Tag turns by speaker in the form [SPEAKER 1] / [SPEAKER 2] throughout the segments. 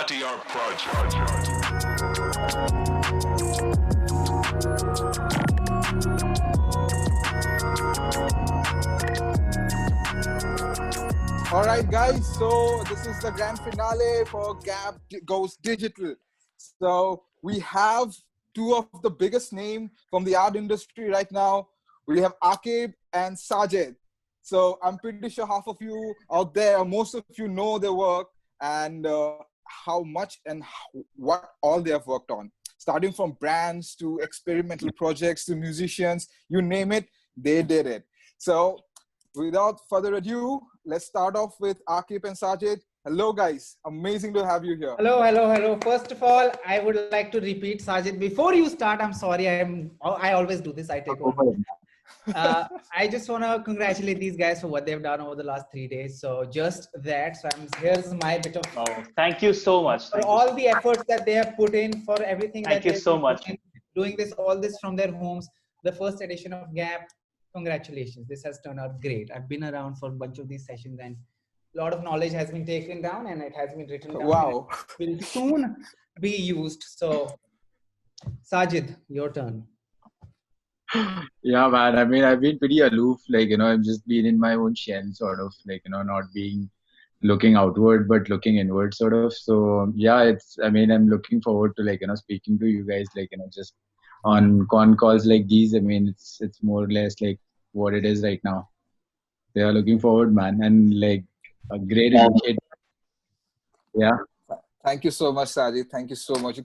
[SPEAKER 1] state-of-the-art project.
[SPEAKER 2] All right, guys. So this is the grand finale for Gap Goes Digital. So we have two of the biggest name from the art industry right now. We have Aquib and Sajid. So I'm pretty sure half of you out there, most of you know their work and how much and what all they have worked on. Starting from brands to experimental projects to musicians, you name it, they did it. So without further ado, let's start off with Aquib and Sajid. Hello, guys. Amazing to have you here.
[SPEAKER 3] Hello. First of all, I would like to repeat, Sajid, before you start, I'm sorry. I always do this. I take over. I just want to congratulate these guys for what they've done over the last 3 days. So just that. So here's my bit of.
[SPEAKER 4] Oh, thank you so much.
[SPEAKER 3] For all the efforts that they have put in, for everything
[SPEAKER 4] Thank
[SPEAKER 3] that
[SPEAKER 4] you so much.
[SPEAKER 3] Doing all this from their homes. The first edition of Gap. Congratulations. This has turned out great. I've been around for a bunch of these sessions and a lot of knowledge has been taken down and it has been written down.
[SPEAKER 2] Wow.
[SPEAKER 3] Will soon be used. So, Sajid, your turn.
[SPEAKER 5] Yeah, man. I mean, I've been pretty aloof. Like, I've just been in my own shell, sort of. Like, not being looking outward, but looking inward, sort of. So, yeah, I'm looking forward to, speaking to you guys, just on con calls like these. I mean, it's more or less like what it is right now. They are looking forward, man. And, a great initiative. Yeah.
[SPEAKER 2] Thank you so much, Sajid. Thank you so much.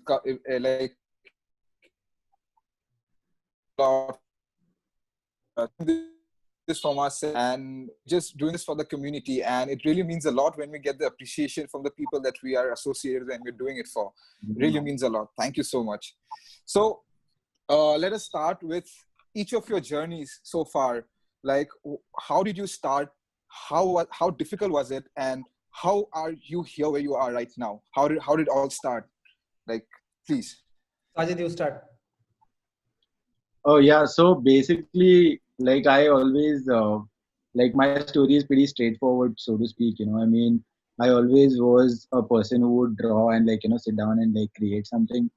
[SPEAKER 2] This from us and just doing this for the community, and it really means a lot when we get the appreciation from the people that we are associated and we're doing it for. It really means a lot. Thank you so much. So let us start with each of your journeys so far. Like, how did you start? How difficult was it, and how are you here where you are right now? How did it all start? Like, please.
[SPEAKER 3] Sajid, you start.
[SPEAKER 5] Oh yeah, so basically, I always my story is pretty straightforward, so to speak. I mean, I always was a person who would draw and sit down and create something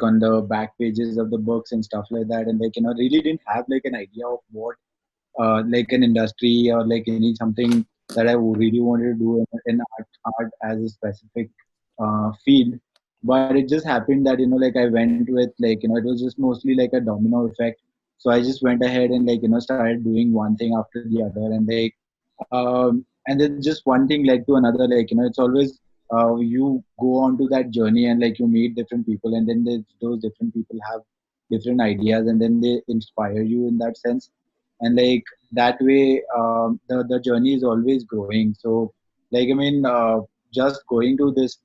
[SPEAKER 5] on the back pages of the books and stuff like that, and really didn't have an idea of what an industry or any something that I really wanted to do in art as a specific field. But it just happened that I went with it was just mostly a domino effect. So I just went ahead and started doing one thing after the other, and then just one thing led to another. It's always you go on to that journey and you meet different people, and then those different people have different ideas, and then they inspire you in that sense. And that way, the journey is always growing. So just going to this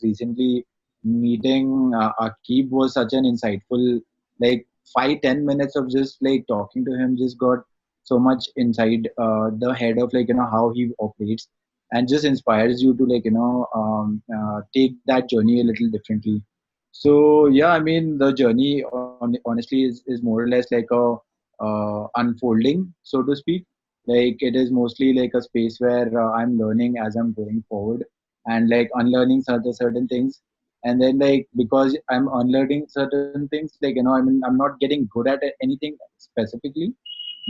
[SPEAKER 5] recently meeting Aquib was such an insightful 5-10 minutes of just talking to him just got so much inside the head of how he operates, and just inspires you to take that journey a little differently. So yeah, I mean, the journey honestly is more or less a unfolding, so to speak. It is mostly a space where I'm learning as I'm going forward, and unlearning certain things. And then because I'm unlearning certain things, I'm not getting good at anything specifically,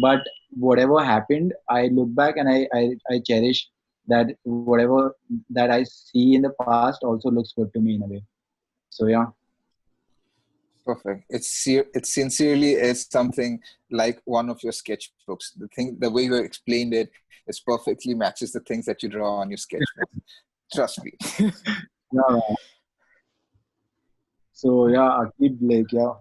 [SPEAKER 5] but whatever happened, I look back and I cherish that whatever that I see in the past also looks good to me in a way. So yeah.
[SPEAKER 2] Perfect. It sincerely is something like one of your sketchbooks. The way you explained it, is perfectly matches the things that you draw on your sketchbook. Trust me.
[SPEAKER 5] Yeah. So yeah, Aquib, yeah.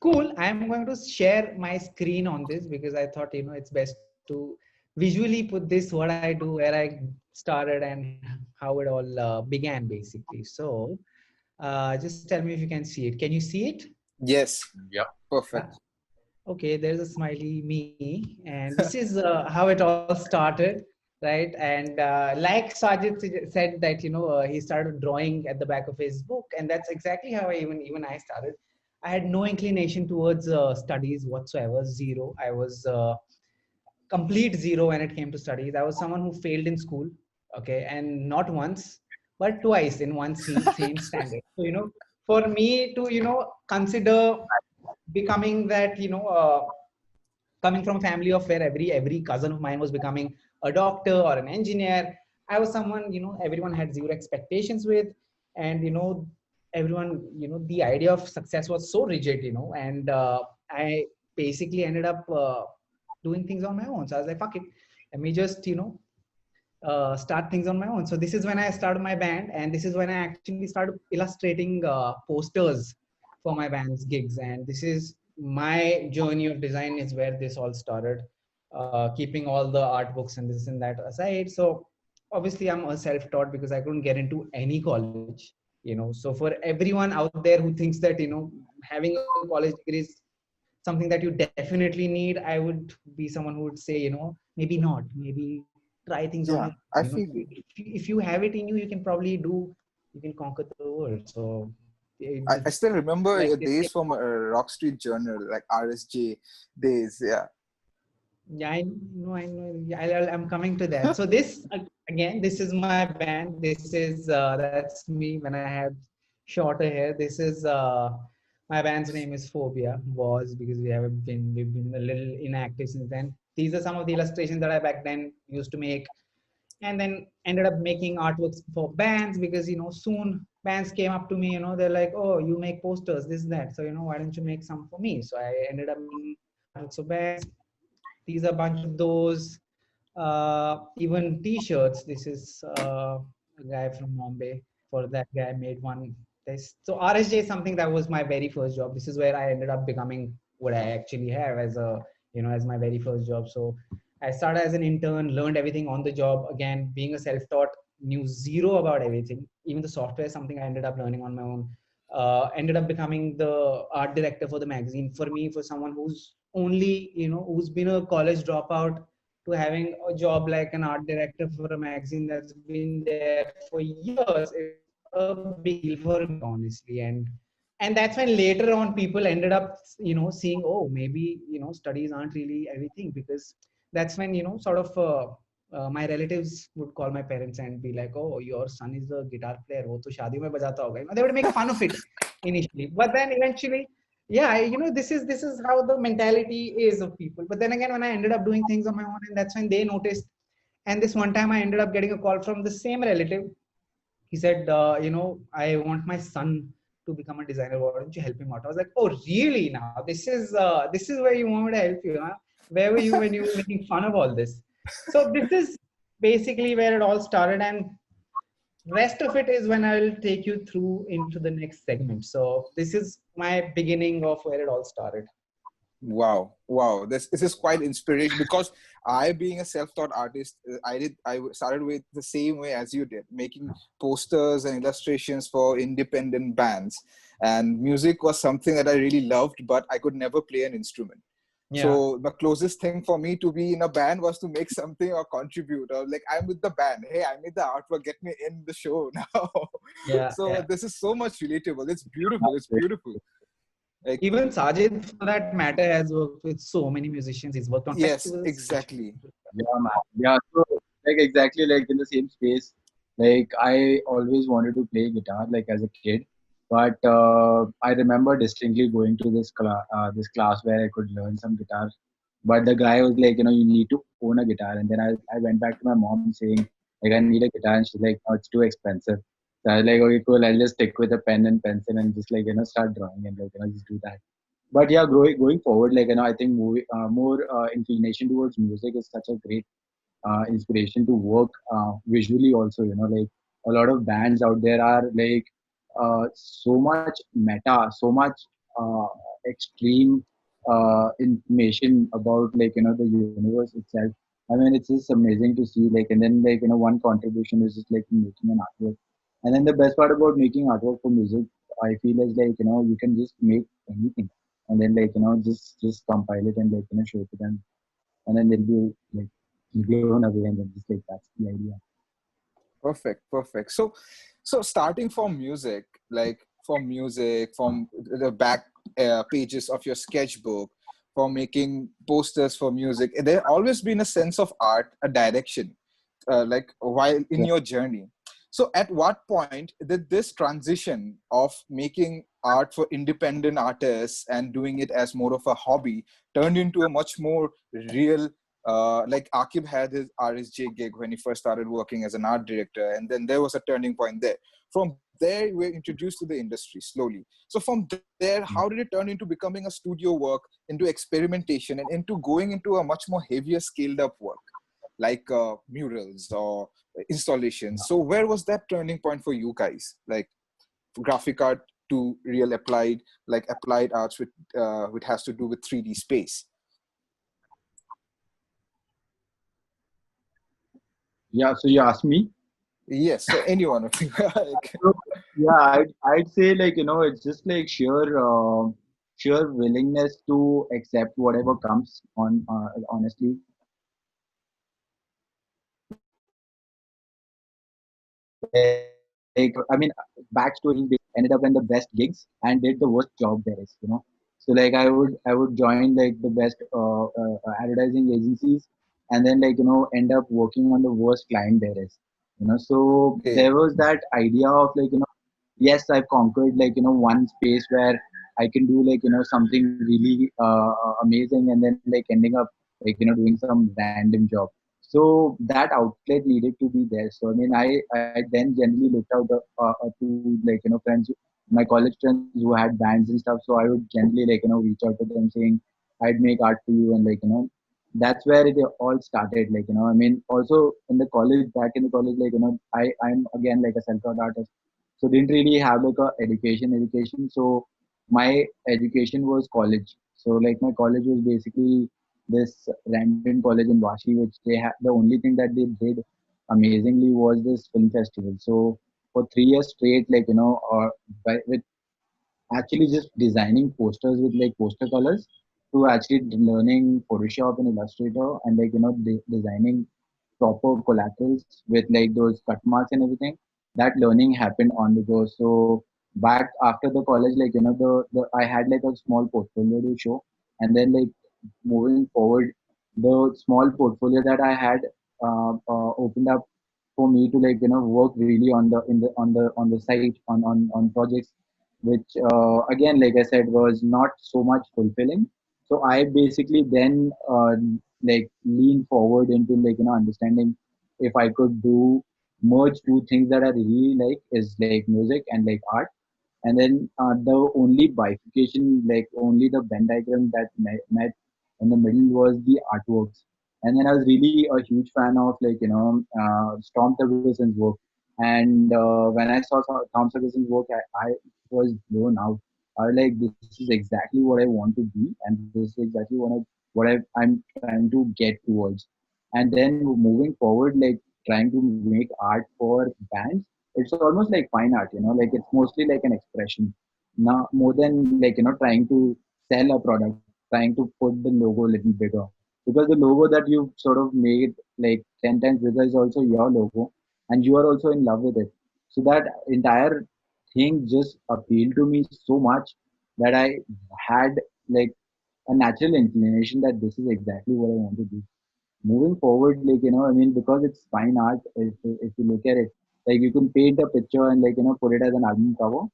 [SPEAKER 3] Cool. I'm going to share my screen on this because I thought, it's best to visually put this, what I do, where I started and how it all began basically. So just tell me if you can see it. Can you see it?
[SPEAKER 2] Yes.
[SPEAKER 5] Yeah.
[SPEAKER 2] Perfect.
[SPEAKER 3] Okay. There's a smiley me. And this is how it all started. Right. And like Sajid said that, he started drawing at the back of his book. And that's exactly how even I started. I had no inclination towards studies whatsoever. Zero. I was complete zero when it came to studies. I was someone who failed in school. Okay. And not once, but twice in one same standard. So, for me to, consider becoming that, coming from a family of where every cousin of mine was becoming a doctor or an engineer, I was someone, everyone had zero expectations with. And, everyone, the idea of success was so rigid, and I basically ended up doing things on my own. So I was like, fuck it, let me just, start things on my own. So this is when I started my band, and this is when I actually started illustrating posters for my band's gigs. And this is my journey of design, is where this all started. Keeping all the art books and this and that aside. So obviously I'm a self-taught because I couldn't get into any college. So for everyone out there who thinks that having a college degree is something that you definitely need, I would be someone who would say, maybe not, maybe try things on your
[SPEAKER 2] Yeah,
[SPEAKER 3] own.
[SPEAKER 2] I feel you.
[SPEAKER 3] If you have it in you, you can probably you can conquer the world. So
[SPEAKER 2] I still remember
[SPEAKER 3] like
[SPEAKER 2] your
[SPEAKER 3] this
[SPEAKER 2] days from Rock Street Journal, like RSJ days. Yeah.
[SPEAKER 3] Yeah, I know. Yeah, I'm coming to that. So this again, this is my band. This is that's me when I had shorter hair. This is my band's name is Phobia. Was because we've been a little inactive since then. These are some of the illustrations that I back then used to make, and then ended up making artworks for bands because soon bands came up to me. They're like, oh, you make posters, this that. So why don't you make some for me? So I ended up making artworks for bands. These are a bunch of those. Even t-shirts. This is a guy from Bombay. For that guy, I made one. So RSJ is something that was my very first job. This is where I ended up becoming what I actually have as as my very first job. So I started as an intern, learned everything on the job. Again, being a self-taught, knew zero about everything. Even the software is something I ended up learning on my own. Ended up becoming the art director for the magazine. For me, for someone who's only, who's been a college dropout, to having a job like an art director for a magazine that's been there for years, it's a big deal for me, honestly. And that's when later on people ended up, seeing, oh, maybe, studies aren't really everything, because that's when, sort of my relatives would call my parents and be like, oh, your son is a guitar player, wo to shaadi mein bajata hoga. They would make fun of it initially, but then eventually, yeah, this is how the mentality is of people. But then again, when I ended up doing things on my own, and that's when they noticed. And this one time I ended up getting a call from the same relative. He said, I want my son to become a designer. Why don't you help him out? I was like, oh, really? Now this is where you want me to help you, huh? Where were you when you were making fun of all this? So this is basically where it all started, and rest of it is when I'll take you through into the next segment. So this is my beginning of where it all started.
[SPEAKER 2] Wow. This is quite inspiration, because I, being a self-taught artist, I started with the same way as you did, making posters and illustrations for independent bands. And music was something that I really loved, but I could never play an instrument.
[SPEAKER 3] Yeah.
[SPEAKER 2] So the closest thing for me to be in a band was to make something or contribute, or like, I'm with the band. Hey, I made the artwork. Get me in the show now.
[SPEAKER 3] Yeah.
[SPEAKER 2] So this is so much relatable. It's beautiful. It's beautiful. Like,
[SPEAKER 3] even Sajid, for that matter, has worked with so many musicians. He's worked on
[SPEAKER 2] yes,
[SPEAKER 3] festivals.
[SPEAKER 2] exactly.
[SPEAKER 5] Yeah, man. Yeah, so like exactly like in the same space. Like I always wanted to play guitar like as a kid, but I remember distinctly going to this class where I could learn some guitar. But the guy was like, you need to own a guitar, and then I went back to my mom saying like I need a guitar, and she's like, oh, it's too expensive. So I was like, okay, cool. I'll just stick with a pen and pencil and just like start drawing and like just do that. But yeah, going forward, like I think more inclination towards music is such a great inspiration to work visually also. Like a lot of bands out there are like so much meta, so much uh, extreme information about like the universe itself. I mean, it's just amazing to see, like, and then like one contribution is just like making an artwork. And then the best part about making artwork for music, I feel is like you can just make anything, and then like just compile it and like show it to them, and then they'll be like blown away, and then just like that's the idea.
[SPEAKER 2] Perfect. So starting from music, from the back pages of your sketchbook, for making posters for music, there always been a sense of art, a direction, like while in your journey. So at what point did this transition of making art for independent artists and doing it as more of a hobby turned into a much more real, like Akib had his RSJ gig when he first started working as an art director, and then there was a turning point there. From there, we were introduced to the industry slowly. So from there, how did it turn into becoming a studio work, into experimentation, and into going into a much more heavier scaled up work, like murals or installations? So where was that turning point for you guys? Like graphic art to real applied, like applied arts with which has to do with 3D space.
[SPEAKER 5] Yeah, so you asked me.
[SPEAKER 2] Yes. So anyone of you, like,
[SPEAKER 5] So, yeah, I'd say like it's just like sheer willingness to accept whatever comes on. Honestly, like I mean, backstory ended up in the best gigs and did the worst job there is. So like I would join like the best advertising agencies, and then like end up working on the worst client there is. So
[SPEAKER 2] okay,
[SPEAKER 5] there was that idea of like yes, I've conquered like one space where I can do like something really amazing, and then like ending up like doing some random job. So that outlet needed to be there. So I mean, I then generally looked out to like friends, my college friends who had bands and stuff. So I would generally like reach out to them saying I'd make art for you, and like that's where it all started. Like I mean, also in the college, back in the college, like I'm again like a self-taught artist, so didn't really have like a education. So my education was college. So like my college was basically this random college in Vashi, which they had, the only thing that they did amazingly was this film festival. So for 3 years straight, like with actually just designing posters with like poster colors, to actually learning Photoshop and Illustrator, and like designing proper collaterals with like those cut marks and everything. That learning happened on the go. So back after the college, like the I had like a small portfolio to show, and then like moving forward, the small portfolio that I had opened up for me to like work really on the site on projects, which again, like I said, was not so much fulfilling. So I basically then like lean forward into like understanding if I could do merge two things that I really like, is like music and like art. And then the only bifurcation, like only the Venn diagram that met in the middle was the artworks. And then I was really a huge fan of like Storm Ferguson's work. And when I saw Tom Ferguson's work, I was blown out. I was like, this is exactly what I want to be, and this is exactly I'm trying to get towards. And then moving forward, like trying to make art for bands, it's almost like fine art, like it's mostly like an expression now, more than like trying to sell a product, trying to put the logo a little bigger, because the logo that you've sort of made like 10 times bigger is also your logo, and you are also in love with it. So that entire thing just appealed to me so much that I had like a natural inclination that this is exactly what I want to do moving forward. Like I mean, because it's fine art, if you look at it, like you can paint a picture and like put it as an album cover.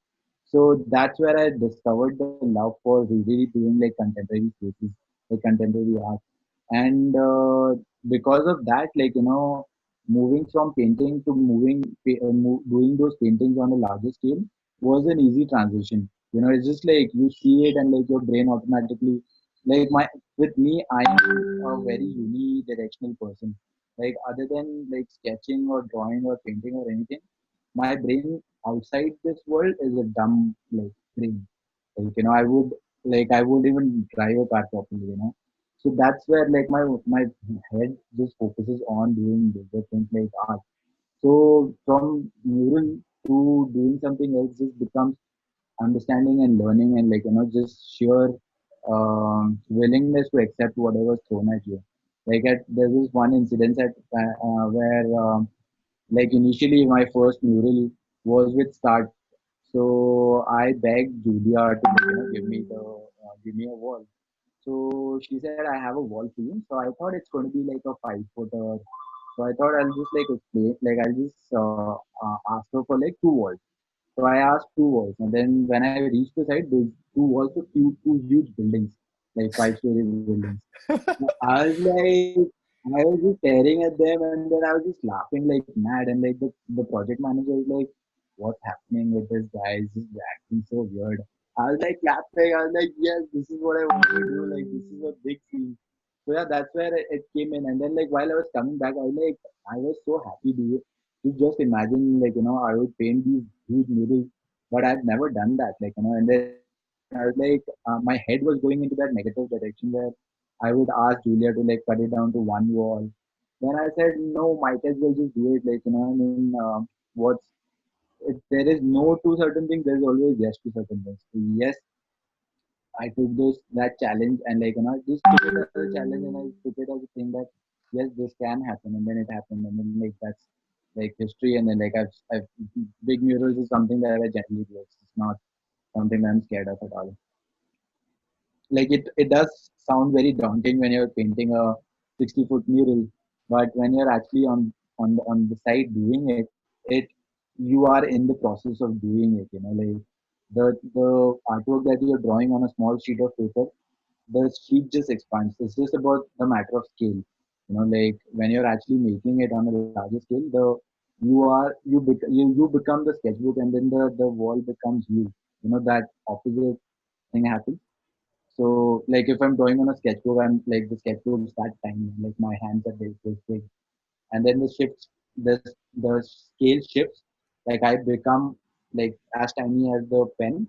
[SPEAKER 5] So that's where I discovered the love for really doing like contemporary pieces, like contemporary art. And because of that, like moving from painting to doing those paintings on a larger scale was an easy transition. It's just like you see it and like your brain automatically, like my with me, I am a very unidirectional person. Like other than like sketching or drawing or painting or anything, my brain outside this world is a dumb like brain. Like I would even drive a car properly. So that's where like my head just focuses on doing bigger things like art. So from mural to doing something else just becomes understanding and learning, and like just sheer willingness to accept whatever's thrown at you. Like there was one incident where like initially my first mural was with start. So I begged Julia to give me a wall. So she said, I have a wall for you. So I thought it's going to be like a 5 footer So I thought I'll just like explain, like I'll just ask her for like 2 walls. So I asked 2 walls, and then when I reached the site, there's 2 walls of two huge buildings, like 5-story buildings. I was like, I was just staring at them, and then I was just laughing like mad. And like the project manager was like, "What's happening with this guy? He's just acting so weird." I was like clapping. I was like, "Yes, this is what I want to do. Like this is a big scene." So yeah, that's where it came in. And then like while I was coming back, I was so happy, dude. You just imagine, like, I would paint these huge murals, but I've never done that, like, and then I was like, my head was going into that negative direction where I would ask Julia to like cut it down to 1 wall. Then I said, no, might as well just do it, like, I mean, what's if there is no to certain things, there's always yes to certain things. So yes, I took that challenge, and like, just took it as a challenge, and I took it as a thing that yes, this can happen, and then it happened, and then like that's like history. And then like I've big murals is something that I generally do. It's not something I'm scared of at all. Like it does sound very daunting when you're painting a 60-foot mural, but when you're actually on the side doing it you are in the process of doing it. Like the artwork that you're drawing on a small sheet of paper, the sheet just expands. It's just about the matter of scale. Like when you're actually making it on a larger scale, you become the sketchbook, and then the wall becomes you. That opposite thing happens. So like if I'm drawing on a sketchbook, I'm like the sketchbook is that tiny, like my hands are this big, and then the scale shifts. Like I become like as tiny as the pen,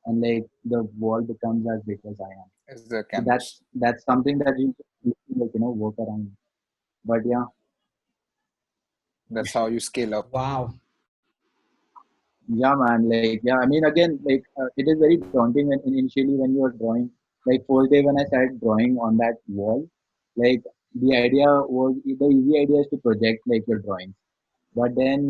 [SPEAKER 5] and like the wall becomes as big as I am.
[SPEAKER 2] As the
[SPEAKER 5] So that's
[SPEAKER 2] canvas.
[SPEAKER 5] that's something that you like work around. But yeah,
[SPEAKER 2] That's how you scale up.
[SPEAKER 3] Wow.
[SPEAKER 5] yeah, man. Like yeah, I mean again, like it is very daunting when initially when you are drawing. Like first day when I started drawing on that wall, like the idea was the easy idea is to project like your drawings. But then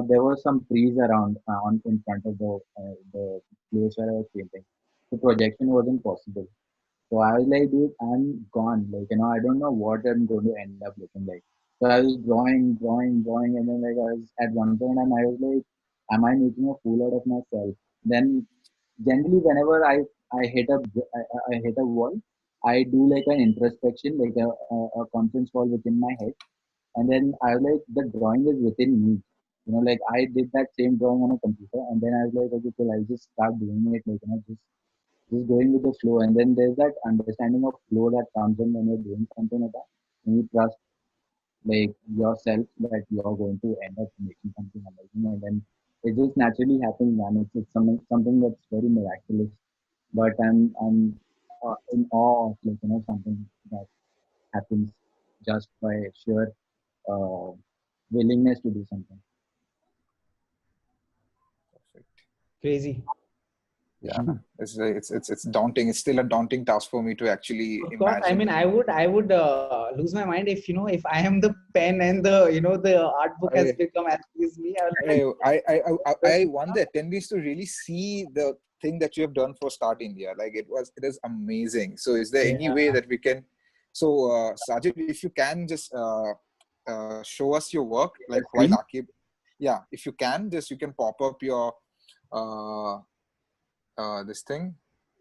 [SPEAKER 5] there were some trees around on in front of the place where I was painting. The projection wasn't possible. So I was like, dude, I'm gone. Like, I don't know what I'm going to end up looking like. So I was drawing, and then like I was at one point, and I was like, am I making a fool out of myself? Then generally, whenever I hit I hit a wall, I do like an introspection, like a conference call within my head, and then I was like, the drawing is within me. Like I did that same drawing on a computer, and then I was like, okay, cool, I'll just start doing it, like just going with the flow. And then there's that understanding of flow that comes in when you're doing something like that, and you trust like yourself that you're going to end up making something amazing, and then it just naturally happens, man. It's something that's very miraculous. But I'm in awe of like something that happens just by sheer uh, willingness to do something.
[SPEAKER 2] Perfect.
[SPEAKER 3] Crazy.
[SPEAKER 2] Yeah, it's daunting. It's still a daunting task for me to actually
[SPEAKER 3] Of course, I
[SPEAKER 2] imagine.
[SPEAKER 3] mean, I would lose my mind if I am the pen and the art book has
[SPEAKER 2] I,
[SPEAKER 3] become as big as me. I was like,
[SPEAKER 2] I want the attendees to really see the thing that you have done for Start India. Like it is amazing. So is there any way
[SPEAKER 3] yeah,
[SPEAKER 2] that we can? So Sajid, if you can just show us your work,
[SPEAKER 5] The
[SPEAKER 2] like while
[SPEAKER 5] screen.
[SPEAKER 2] Akib, yeah, if you can, just you can pop up your uh, this thing,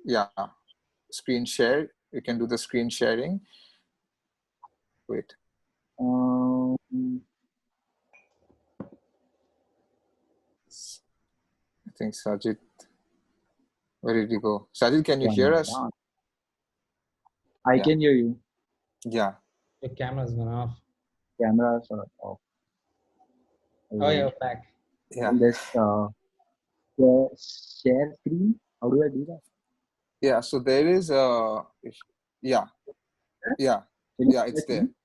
[SPEAKER 2] yeah, screen share. You can do the screen sharing. Wait,
[SPEAKER 5] Um,
[SPEAKER 2] I think Sajid, where did you go? Sajid, can you hear
[SPEAKER 5] Camera
[SPEAKER 2] us?
[SPEAKER 5] on. I
[SPEAKER 2] Yeah,
[SPEAKER 5] can hear you.
[SPEAKER 2] yeah,
[SPEAKER 3] the camera's gone off.
[SPEAKER 5] Camera sort of off.
[SPEAKER 3] Oh,
[SPEAKER 5] Uh,
[SPEAKER 3] you're back.
[SPEAKER 2] yeah,
[SPEAKER 5] Let's share screen. How do I do that?
[SPEAKER 2] yeah. So there is yeah, yeah,
[SPEAKER 5] Can you
[SPEAKER 2] yeah.
[SPEAKER 5] share
[SPEAKER 2] It's there.
[SPEAKER 5] screen?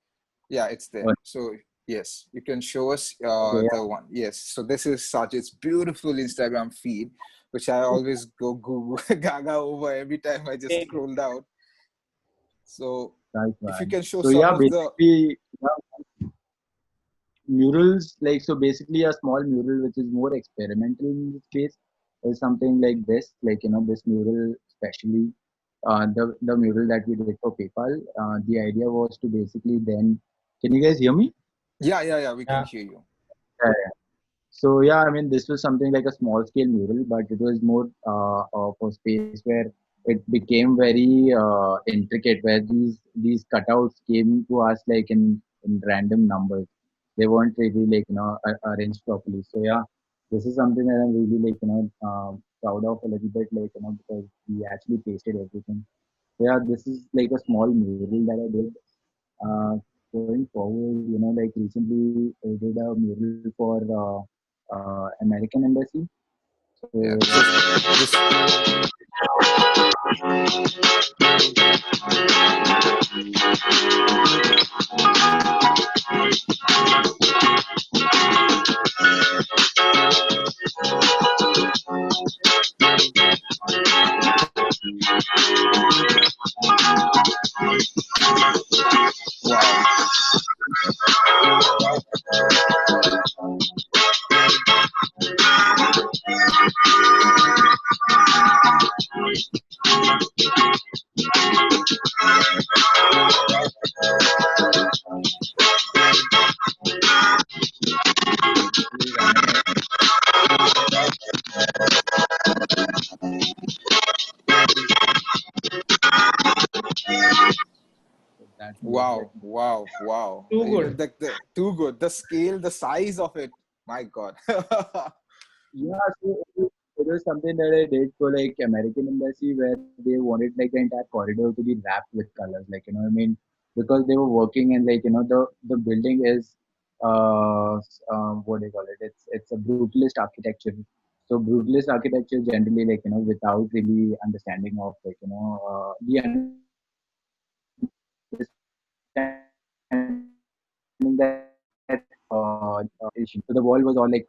[SPEAKER 2] Yeah, it's there.
[SPEAKER 5] Oh,
[SPEAKER 2] So yes, you can show us
[SPEAKER 5] okay,
[SPEAKER 2] the one. Yes. So this is Sajid's beautiful Instagram feed, which I always go Google gaga over every time I just
[SPEAKER 3] Okay.
[SPEAKER 2] scroll down. So
[SPEAKER 5] right,
[SPEAKER 2] if you
[SPEAKER 5] man.
[SPEAKER 2] can show
[SPEAKER 5] So
[SPEAKER 2] some
[SPEAKER 5] yeah,
[SPEAKER 2] of the
[SPEAKER 5] basically, yeah, murals, like so basically a small mural which is more experimental in this case is something like this, like this mural especially the mural that we did for PayPal. The idea was to basically then, can you guys hear me?
[SPEAKER 2] Yeah. We can
[SPEAKER 3] Yeah.
[SPEAKER 2] hear you.
[SPEAKER 5] Yeah, yeah. So yeah, I mean, this was something like a small scale mural, but it was more of a space where it became very intricate, where these cutouts came to us like in random numbers. They weren't really like arranged properly. So yeah, this is something that I'm really like proud of a little bit, like because we actually pasted everything. So yeah, this is like a small mural that I did. Going forward, like recently I did a mural for American Embassy.
[SPEAKER 2] Yeah,
[SPEAKER 5] So
[SPEAKER 2] this wow,
[SPEAKER 5] please, Anand, that was it.
[SPEAKER 2] wow.
[SPEAKER 3] Too good.
[SPEAKER 2] Too good. The scale, the size of it. My God.
[SPEAKER 5] Yeah, so it was something that I did for like American Embassy where they wanted like the entire corridor to be wrapped with colors, like what I mean, because they were working and like the building is what do you call it? It's a brutalist architecture. So brutalist architecture generally like without really understanding of like the understanding that issue. So the wall was all like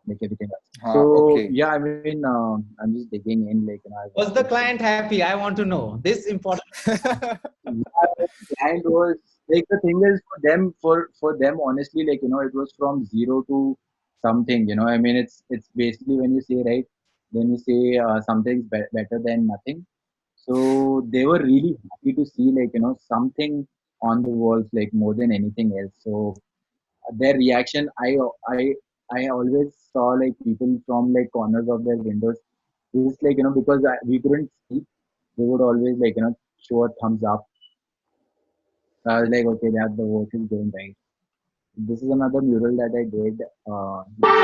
[SPEAKER 5] like everything else. So
[SPEAKER 2] Okay.
[SPEAKER 5] yeah, I mean, I'm just digging in. Like, I
[SPEAKER 3] Was the
[SPEAKER 5] wanted to.
[SPEAKER 3] client happy? I want to know this important.
[SPEAKER 5] Yeah, and was like the thing is for them honestly, like it was from zero to something. I mean, it's basically when you say right, then you say something's better than nothing. So they were really happy to see like something on the walls, like more than anything else. So their reaction, I always saw like people from like corners of their windows, just like because we couldn't see, they would always like show a thumbs up. So I was like, okay, that the work is going right. This is another mural that I did this year.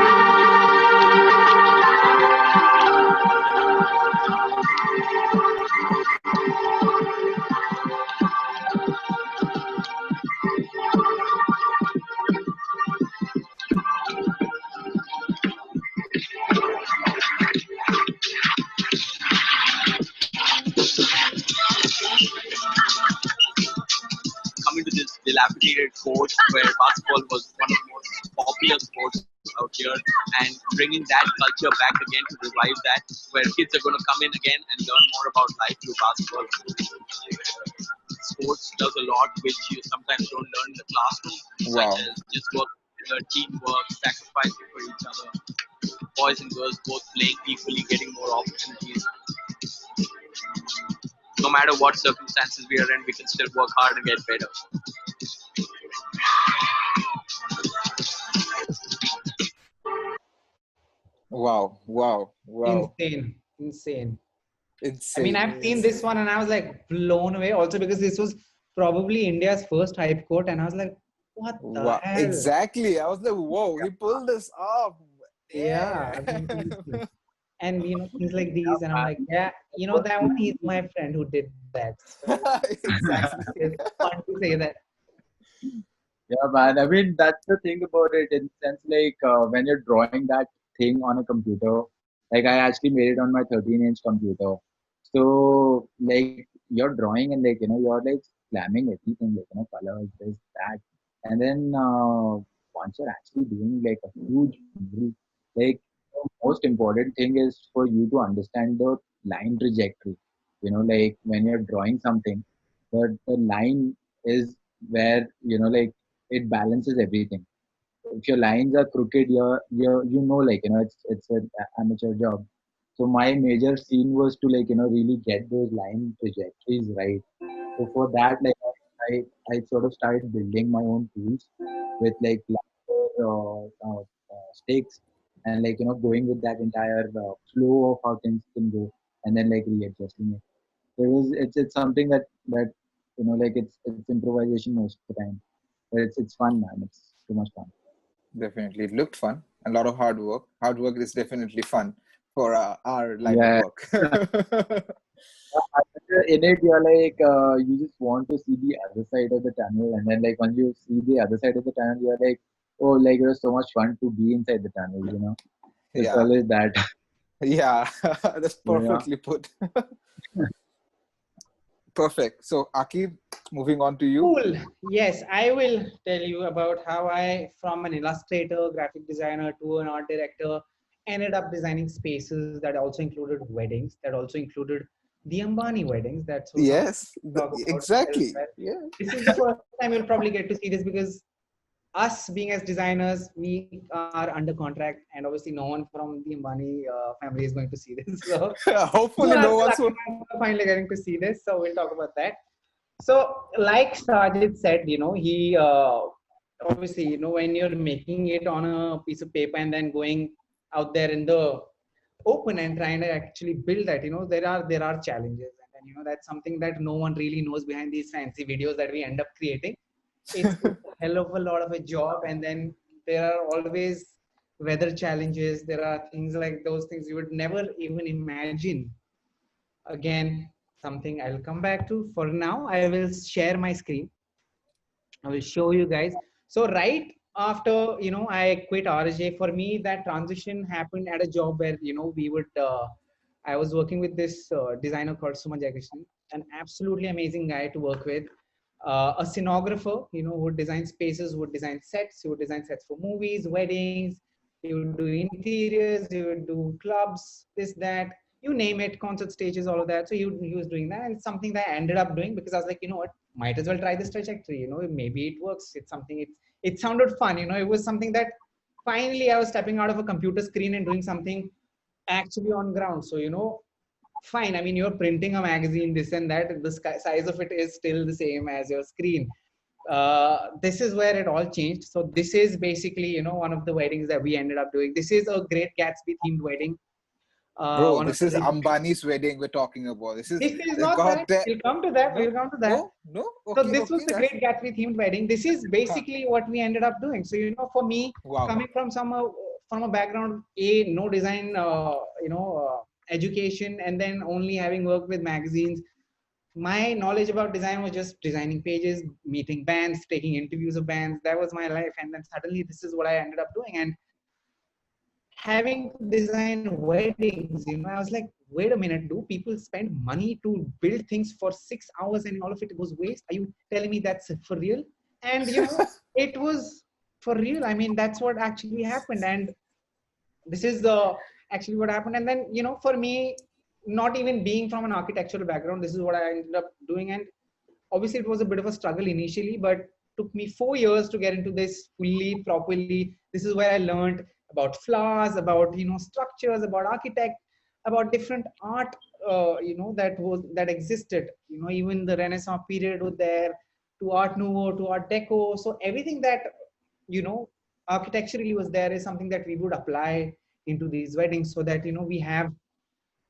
[SPEAKER 6] Coming to this dilapidated court where basketball was one of the most popular sports out here, and bringing that culture back again to revive that, where kids are going to come in again and learn more about life through basketball. Sports does a lot which you sometimes don't learn in the classroom, such
[SPEAKER 2] Wow.
[SPEAKER 6] as just work together, teamwork, sacrificing for each other, boys and girls both playing equally, getting more opportunities. No matter what circumstances we are in, we can still work hard and get better.
[SPEAKER 2] Wow.
[SPEAKER 3] Insane. I mean,
[SPEAKER 2] Insane.
[SPEAKER 3] I've seen this one and I was like blown away. Also because this was probably India's first hype court, and I was like, what the
[SPEAKER 2] Wow.
[SPEAKER 3] hell?
[SPEAKER 2] Exactly. I was like, whoa, he pulled this off.
[SPEAKER 3] Yeah, I
[SPEAKER 2] Yeah.
[SPEAKER 3] mean, seriously. And things like these, and I'm like, yeah, that one, he's my friend who did that. So
[SPEAKER 2] Exactly.
[SPEAKER 3] it's fun to say that.
[SPEAKER 5] Yeah, man. I mean, that's the thing about it in sense like when you're drawing that thing on a computer, like I actually made it on my 13-inch computer. So like you're drawing and like you're like slamming everything like colors, this, that, and then once you're actually doing like a huge movie, like the most important thing is for you to understand the line trajectory. Like when you're drawing something, the line is where like it balances everything. If your lines are crooked, you know like it's an amateur job. So my major scene was to like really get those line trajectories right. So for that, like I sort of started building my own tools. with like stakes, and like going with that entire flow of how things can go, and then like readjusting it. So it's something that like it's improvisation most of the time, but it's fun, man. It's too much fun.
[SPEAKER 2] Definitely. It looked fun. A lot of hard work. Hard work is definitely fun for our line of
[SPEAKER 5] Yeah.
[SPEAKER 2] work.
[SPEAKER 5] In it, you're like you just want to see the other side of the tunnel, and then like once you see the other side of the tunnel, you're like, oh, like it was so much fun to be inside the tunnel. It's
[SPEAKER 2] Yeah.
[SPEAKER 5] always that.
[SPEAKER 2] Yeah. That's
[SPEAKER 5] Yeah.
[SPEAKER 2] perfectly put. Perfect. So, Akib, moving on to you.
[SPEAKER 3] Cool. Yes, I will tell you about how I, from an illustrator, graphic designer to an art director, ended up designing spaces that also included weddings, that also included the Ambani weddings. That's what I
[SPEAKER 2] Yes,
[SPEAKER 3] talk about as
[SPEAKER 2] exactly.
[SPEAKER 3] well.
[SPEAKER 2] Yeah.
[SPEAKER 3] This is the first time you'll probably get to see this because us being as designers, we are under contract, and obviously no one from the Ambani family is going to see this. So you
[SPEAKER 2] Hopefully,
[SPEAKER 3] are
[SPEAKER 2] no
[SPEAKER 3] the
[SPEAKER 2] one's.
[SPEAKER 3] lucky ones who are finally getting to see this. So we'll talk about that. So, like Sajid said, he obviously, when you're making it on a piece of paper and then going out there in the open and trying to actually build that, there are challenges, and then that's something that no one really knows behind these fancy videos that we end up creating. It's a hell of a lot of a job, and then there are always weather challenges. There are things like those things you would never even imagine. Again, something I'll come back to. For now, I will share my screen. I will show you guys. So right after, I quit RJ, for me, that transition happened at a job where, I was working with this designer called Suma Jagakrishnan, an absolutely amazing guy to work with. A scenographer, who would design spaces, who would design sets, he would design sets for movies, weddings, he would do interiors, he would do clubs, this, that, you name it, concert stages, all of that. So he was doing that, and it's something that I ended up doing because I was like, what, might as well try this trajectory. Maybe it works. It's something. It sounded fun. It was something that finally I was stepping out of a computer screen and doing something actually on ground. So fine. I mean, you're printing a magazine, this and that. The size of it is still the same as your screen. This is where it all changed. So this is basically one of the weddings that we ended up doing. This is a Great Gatsby themed wedding.
[SPEAKER 2] Bro,
[SPEAKER 3] One of
[SPEAKER 2] this is
[SPEAKER 3] the
[SPEAKER 2] Ambani's wedding we're talking about. This
[SPEAKER 3] is
[SPEAKER 2] the
[SPEAKER 3] not that.
[SPEAKER 2] goddamn.
[SPEAKER 3] We'll come to that.
[SPEAKER 2] No,
[SPEAKER 3] We'll come to that.
[SPEAKER 2] no.
[SPEAKER 3] So
[SPEAKER 2] Okay,
[SPEAKER 3] this was
[SPEAKER 2] okay.
[SPEAKER 3] the Great Gatsby themed wedding. This is basically what we ended up doing. So for me,
[SPEAKER 2] Wow.
[SPEAKER 3] coming from a background, no design, education, and then only having worked with magazines, my knowledge about design was just designing pages, meeting bands, taking interviews of bands. That was my life, and then suddenly this is what I ended up doing. And having to design weddings, I was like, wait a minute, do people spend money to build things for 6 hours and all of it goes waste? Are you telling me that's for real? And it was for real. I mean, that's what actually happened. And this is actually what happened. And then, for me, not even being from an architectural background, this is what I ended up doing. And obviously it was a bit of a struggle initially, but took me 4 years to get into this fully, properly. This is where I learned about flowers, about structures, about architect, about different art that existed. Even the Renaissance period was there, to Art Nouveau, to Art Deco. So everything that architecturally was there is something that we would apply into these weddings, so that we have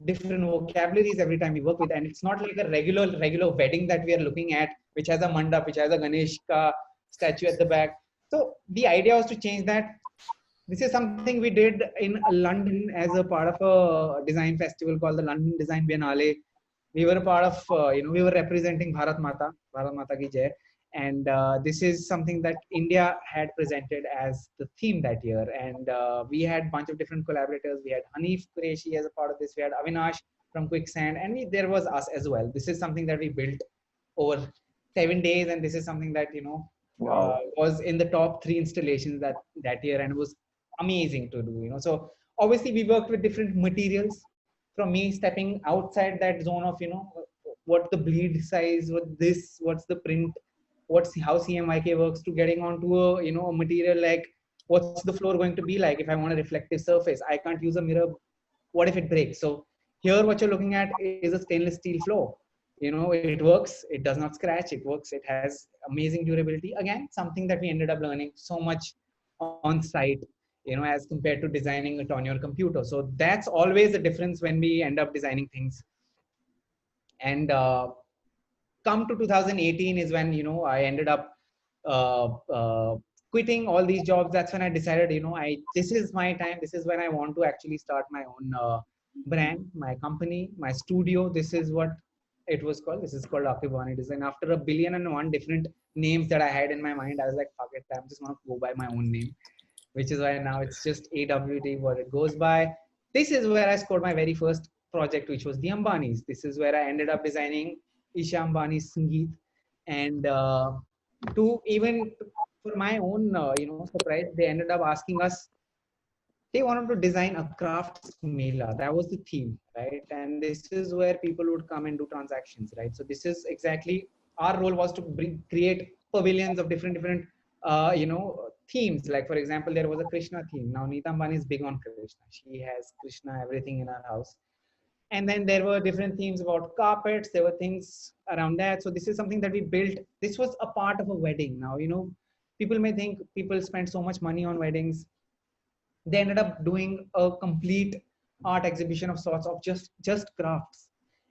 [SPEAKER 3] different vocabularies every time we work with. And it's not like a regular wedding that we are looking at, which has a mandap, which has a Ganeshka statue at the back. So the idea was to change that. This is something we did in London as a part of a design festival called the London Design Biennale. We were a part of, we were representing Bharat Mata ki Jai. And this is something that India had presented as the theme that year. And we had a bunch of different collaborators. We had Hanif Qureshi as a part of this. We had Avinash from Quicksand. And there was us as well. This is something that we built over 7 days. And this is something that, was in the top 3 installations that year. And it was amazing to do. So obviously we worked with different materials. From me stepping outside that zone of, what the bleed size, what's the print, how CMYK works, to getting onto a material like, what's the floor going to be like if I want a reflective surface? I can't use a mirror. What if it breaks? So here what you're looking at is a stainless steel floor. it works. It does not scratch. It works. It has amazing durability. Again, something that we ended up learning so much on site, as compared to designing it on your computer. So that's always the difference when we end up designing things. And come to 2018 is when, I ended up uh, uh, quitting all these jobs. That's when I decided, this is my time. This is when I want to actually start my own brand, my company, my studio. This is what it was called. This is called Aquib Wani Design. After 1,000,001 different names that I had in my mind, I was like, fuck it, I'm just going to go by my own name, which is why now it's just AWD, what it goes by. This is where I scored my very first project, which was the Ambanis. This is where I ended up designing Isha Ambani's Sangeet. And to even for my own, surprise, they ended up asking us, they wanted to design a crafts mela. That was the theme, right? And this is where people would come and do transactions, right? So this is exactly our role, was to create pavilions of different themes. Like, for example, there was a Krishna theme. Now Neeta Ambani is big on Krishna. She has Krishna everything in her house. And then there were different themes about carpets. There were things around that. So this is something that we built. This was a part of a wedding. Now, people may think people spend so much money on weddings. They ended up doing a complete art exhibition of sorts of just crafts.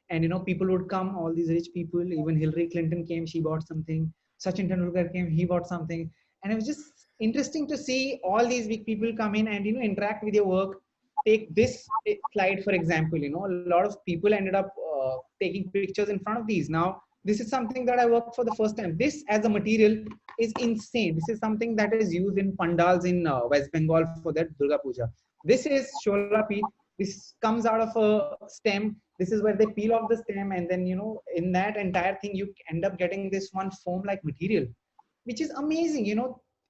[SPEAKER 3] And, people would come, all these rich people, even Hillary Clinton came, she bought something. Sachin Tendulkar came, he bought something. And it was just interesting to see all these big people come in and, interact with your work. Take this slide, for example, a lot of people ended up taking pictures in front of these. Now, this is something that I worked for the first time. This as a material is insane. This is something that is used in pandals in West Bengal for their Durga Puja. This is Shola peat. This comes out of a stem. This is where they peel off the stem. And then, in that entire thing, you end up getting this one foam-like material, which is amazing.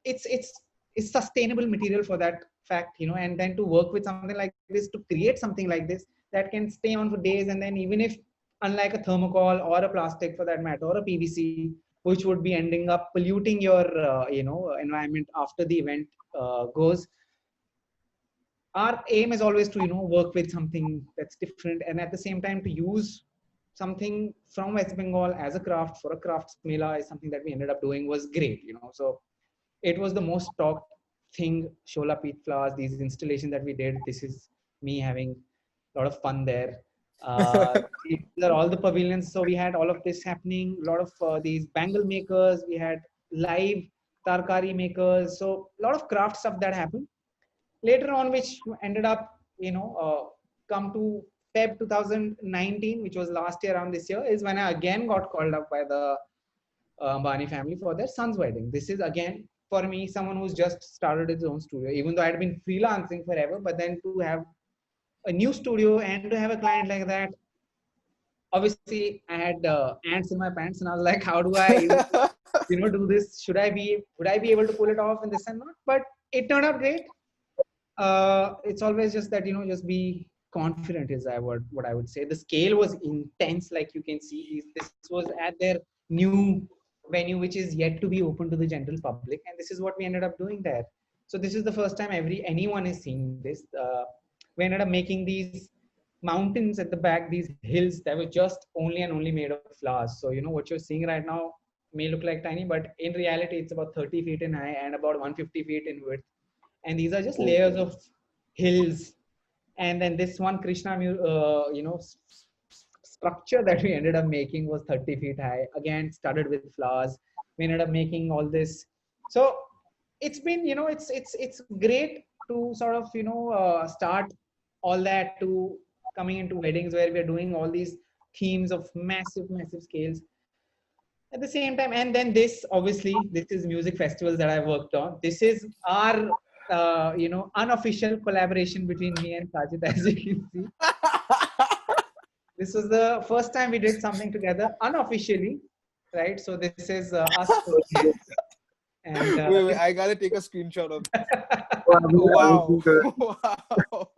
[SPEAKER 3] It's sustainable material for that fact, and then to work with something like this, to create something like this that can stay on for days. And then even if, unlike a thermocol or a plastic for that matter, or a PVC, which would be ending up polluting your environment after the event goes, our aim is always to work with something that's different, and at the same time to use something from West Bengal as a craft for a crafts mela is something that we ended up doing. Was great. So it was the most talked thing, Shola peat flowers, these installations that we did. This is me having a lot of fun there. These are all the pavilions. So we had all of this happening, a lot of these bangle makers, we had live tarkari makers. So a lot of craft stuff that happened. Later on, which ended up, come to Feb 2019, which was last year around this year, is when I again got called up by the Ambani family for their son's wedding. This is again, for me, someone who's just started his own studio, even though I had been freelancing forever, but then to have a new studio and to have a client like that, obviously I had ants in my pants, and I was like, how do I, do this? Would I be able to pull it off and this and not? But it turned out great. It's always just that, just be confident is what I would say. The scale was intense, like you can see. This was at their new venue, which is yet to be open to the general public, and this is what we ended up doing there. So this is the first time anyone is seeing this. We ended up making these mountains at the back, these hills that were just only and only made of flowers. So what you're seeing right now may look like tiny, but in reality it's about 30 feet in height and about 150 feet in width. And these are just layers of hills. And then this one Krishna, structure that we ended up making was 30 feet high. Again, started with flowers. We ended up making all this. So it's been, it's great to sort of, start all that to coming into weddings where we're doing all these themes of massive scales at the same time. And then this, obviously, this is music festivals that I worked on. This is our unofficial collaboration between me and Sajid, as you can see. This was the first time we did something together unofficially, right? So this is us. And
[SPEAKER 2] wait, I gotta take a screenshot of that. Wow. Wow.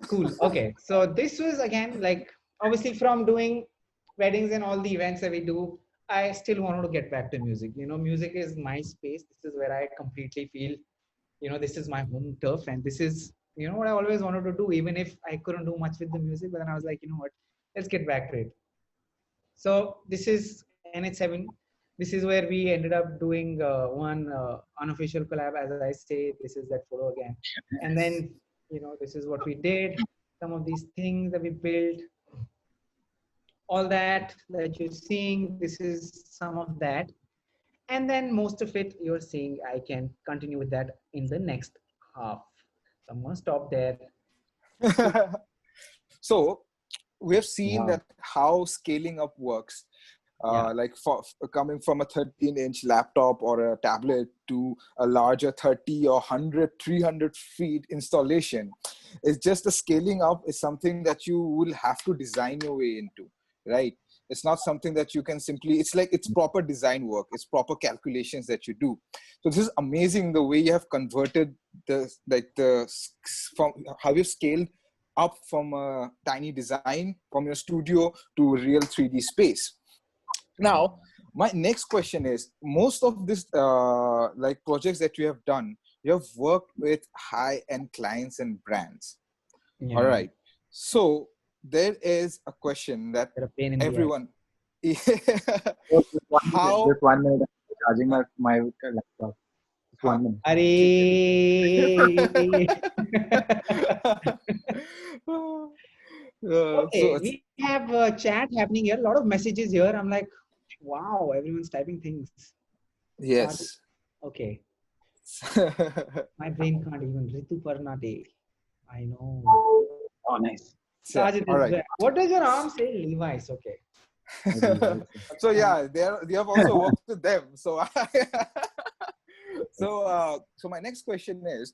[SPEAKER 3] Cool. Okay. So this was again, like, obviously from doing weddings and all the events that we do, I still wanted to get back to music. Music is my space. This is where I completely feel, this is my home turf, and this is You know what I always wanted to do, even if I couldn't do much with the music, but then I was like, you know what, let's get back to it. So this is NH7. This is where we ended up doing one unofficial collab. As I say, this is that photo again. And then, you know, this is what we did. Some of these things that we built, all that you're seeing, this is some of that. And then most of it you're seeing, I can continue with that in the next half. So I'm going to stop there.
[SPEAKER 2] So we have seen
[SPEAKER 5] Yeah.
[SPEAKER 2] that how scaling up works.
[SPEAKER 3] Yeah.
[SPEAKER 2] Like coming from a 13-inch laptop or a tablet to a larger 30 or 100, 300 feet installation. It's just the scaling up is something that you will have to design your way into, right? It's not something that you can simply, it's like it's proper design work, it's proper calculations that you do. So this is amazing the way you have converted from how you've scaled up from a tiny design from your studio to a real 3D space. Now, my next question is, most of this like projects that you have done, you have worked with high-end clients and brands.
[SPEAKER 3] Yeah.
[SPEAKER 2] All right. So there is a question that
[SPEAKER 3] They're a pain in the ass.
[SPEAKER 2] everyone,
[SPEAKER 5] Just 1 minute.
[SPEAKER 2] how,
[SPEAKER 5] Just 1 minute. I'm charging my laptop. Just 1 minute.
[SPEAKER 2] So
[SPEAKER 3] Okay,
[SPEAKER 2] it's,
[SPEAKER 3] we have a chat happening here. A lot of messages here. I'm like, wow, everyone's typing things.
[SPEAKER 2] yes.
[SPEAKER 3] Okay, my brain can't even. Ritu Parna Day. I know.
[SPEAKER 5] Oh, nice.
[SPEAKER 3] Sajid
[SPEAKER 2] All
[SPEAKER 3] is
[SPEAKER 2] right.
[SPEAKER 3] there. What does your arm say? Levi's. Okay.
[SPEAKER 2] So yeah, they have also worked with them. So so my next question is,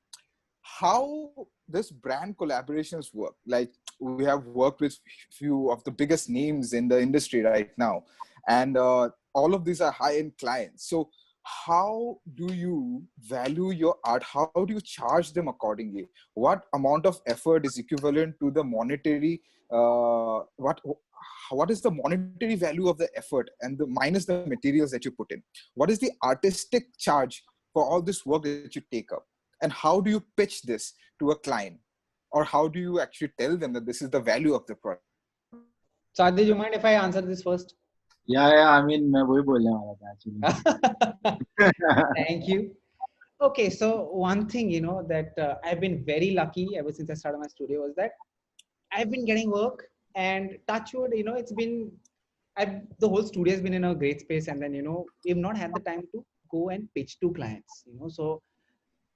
[SPEAKER 2] how this brand collaborations work? Like, we have worked with few of the biggest names in the industry right now, and all of these are high-end clients. So how do you value your art? How do you charge them accordingly? What amount of effort is equivalent to the monetary what is the monetary value of the effort and the minus the materials that you put in? What is the artistic charge for all this work that you take up? And how do you pitch this to a client? Or how do you actually tell them that this is the value of the product?
[SPEAKER 3] Sajid, you mind if I answer this first?
[SPEAKER 5] Yeah. I mean, मैं वही बोलने वाला था actually.
[SPEAKER 3] Thank you. Okay, so one thing, you know, that I've been very lucky ever since I started my studio was that I've been getting work, and touch wood, you know, it's been, the whole studio has been in a great space, and then, you know, we've not had the time to go and pitch to clients, you know. So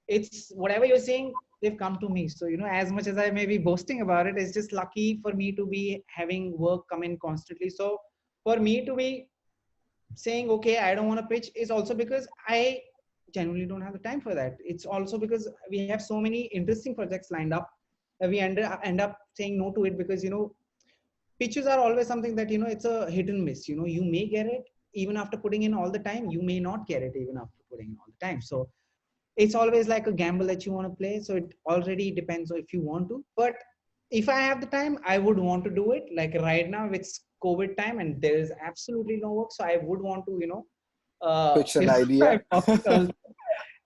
[SPEAKER 3] it's whatever you're saying, they've come to me. So, you know, as much as I may be boasting about it, it's just lucky for me to be having work come in constantly. So for me to be saying, okay, I don't want to pitch, is also because I genuinely don't have the time for that. It's also because we have so many interesting projects lined up that we end up saying no to it, because, you know, pitches are always something that, you know, it's a hit and miss. You know, you may get it even after putting in all the time, you may not get it even after putting in all the time. So it's always like a gamble that you want to play. So it already depends on if you want to. But if I have the time, I would want to do it. Like right now, it's COVID time and there is absolutely no work. So I would want to, you know,
[SPEAKER 2] Pitch an idea.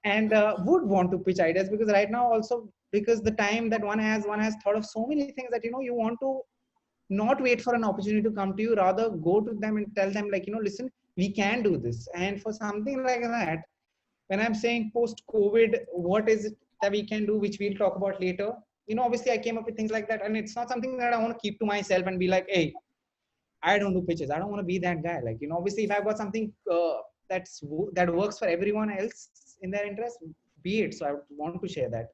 [SPEAKER 3] and would want to pitch ideas, because right now also, because the time that one has thought of so many things that, you know, you want to not wait for an opportunity to come to you, rather go to them and tell them, like, you know, listen, we can do this. And for something like that, when I'm saying post COVID, what is it that we can do, which we'll talk about later, you know, obviously I came up with things like that, and it's not something that I want to keep to myself and be like, hey, I don't do pitches, I don't want to be that guy. Like, you know, obviously if I've got something that works for everyone else in their interest, be it. So I want to share that.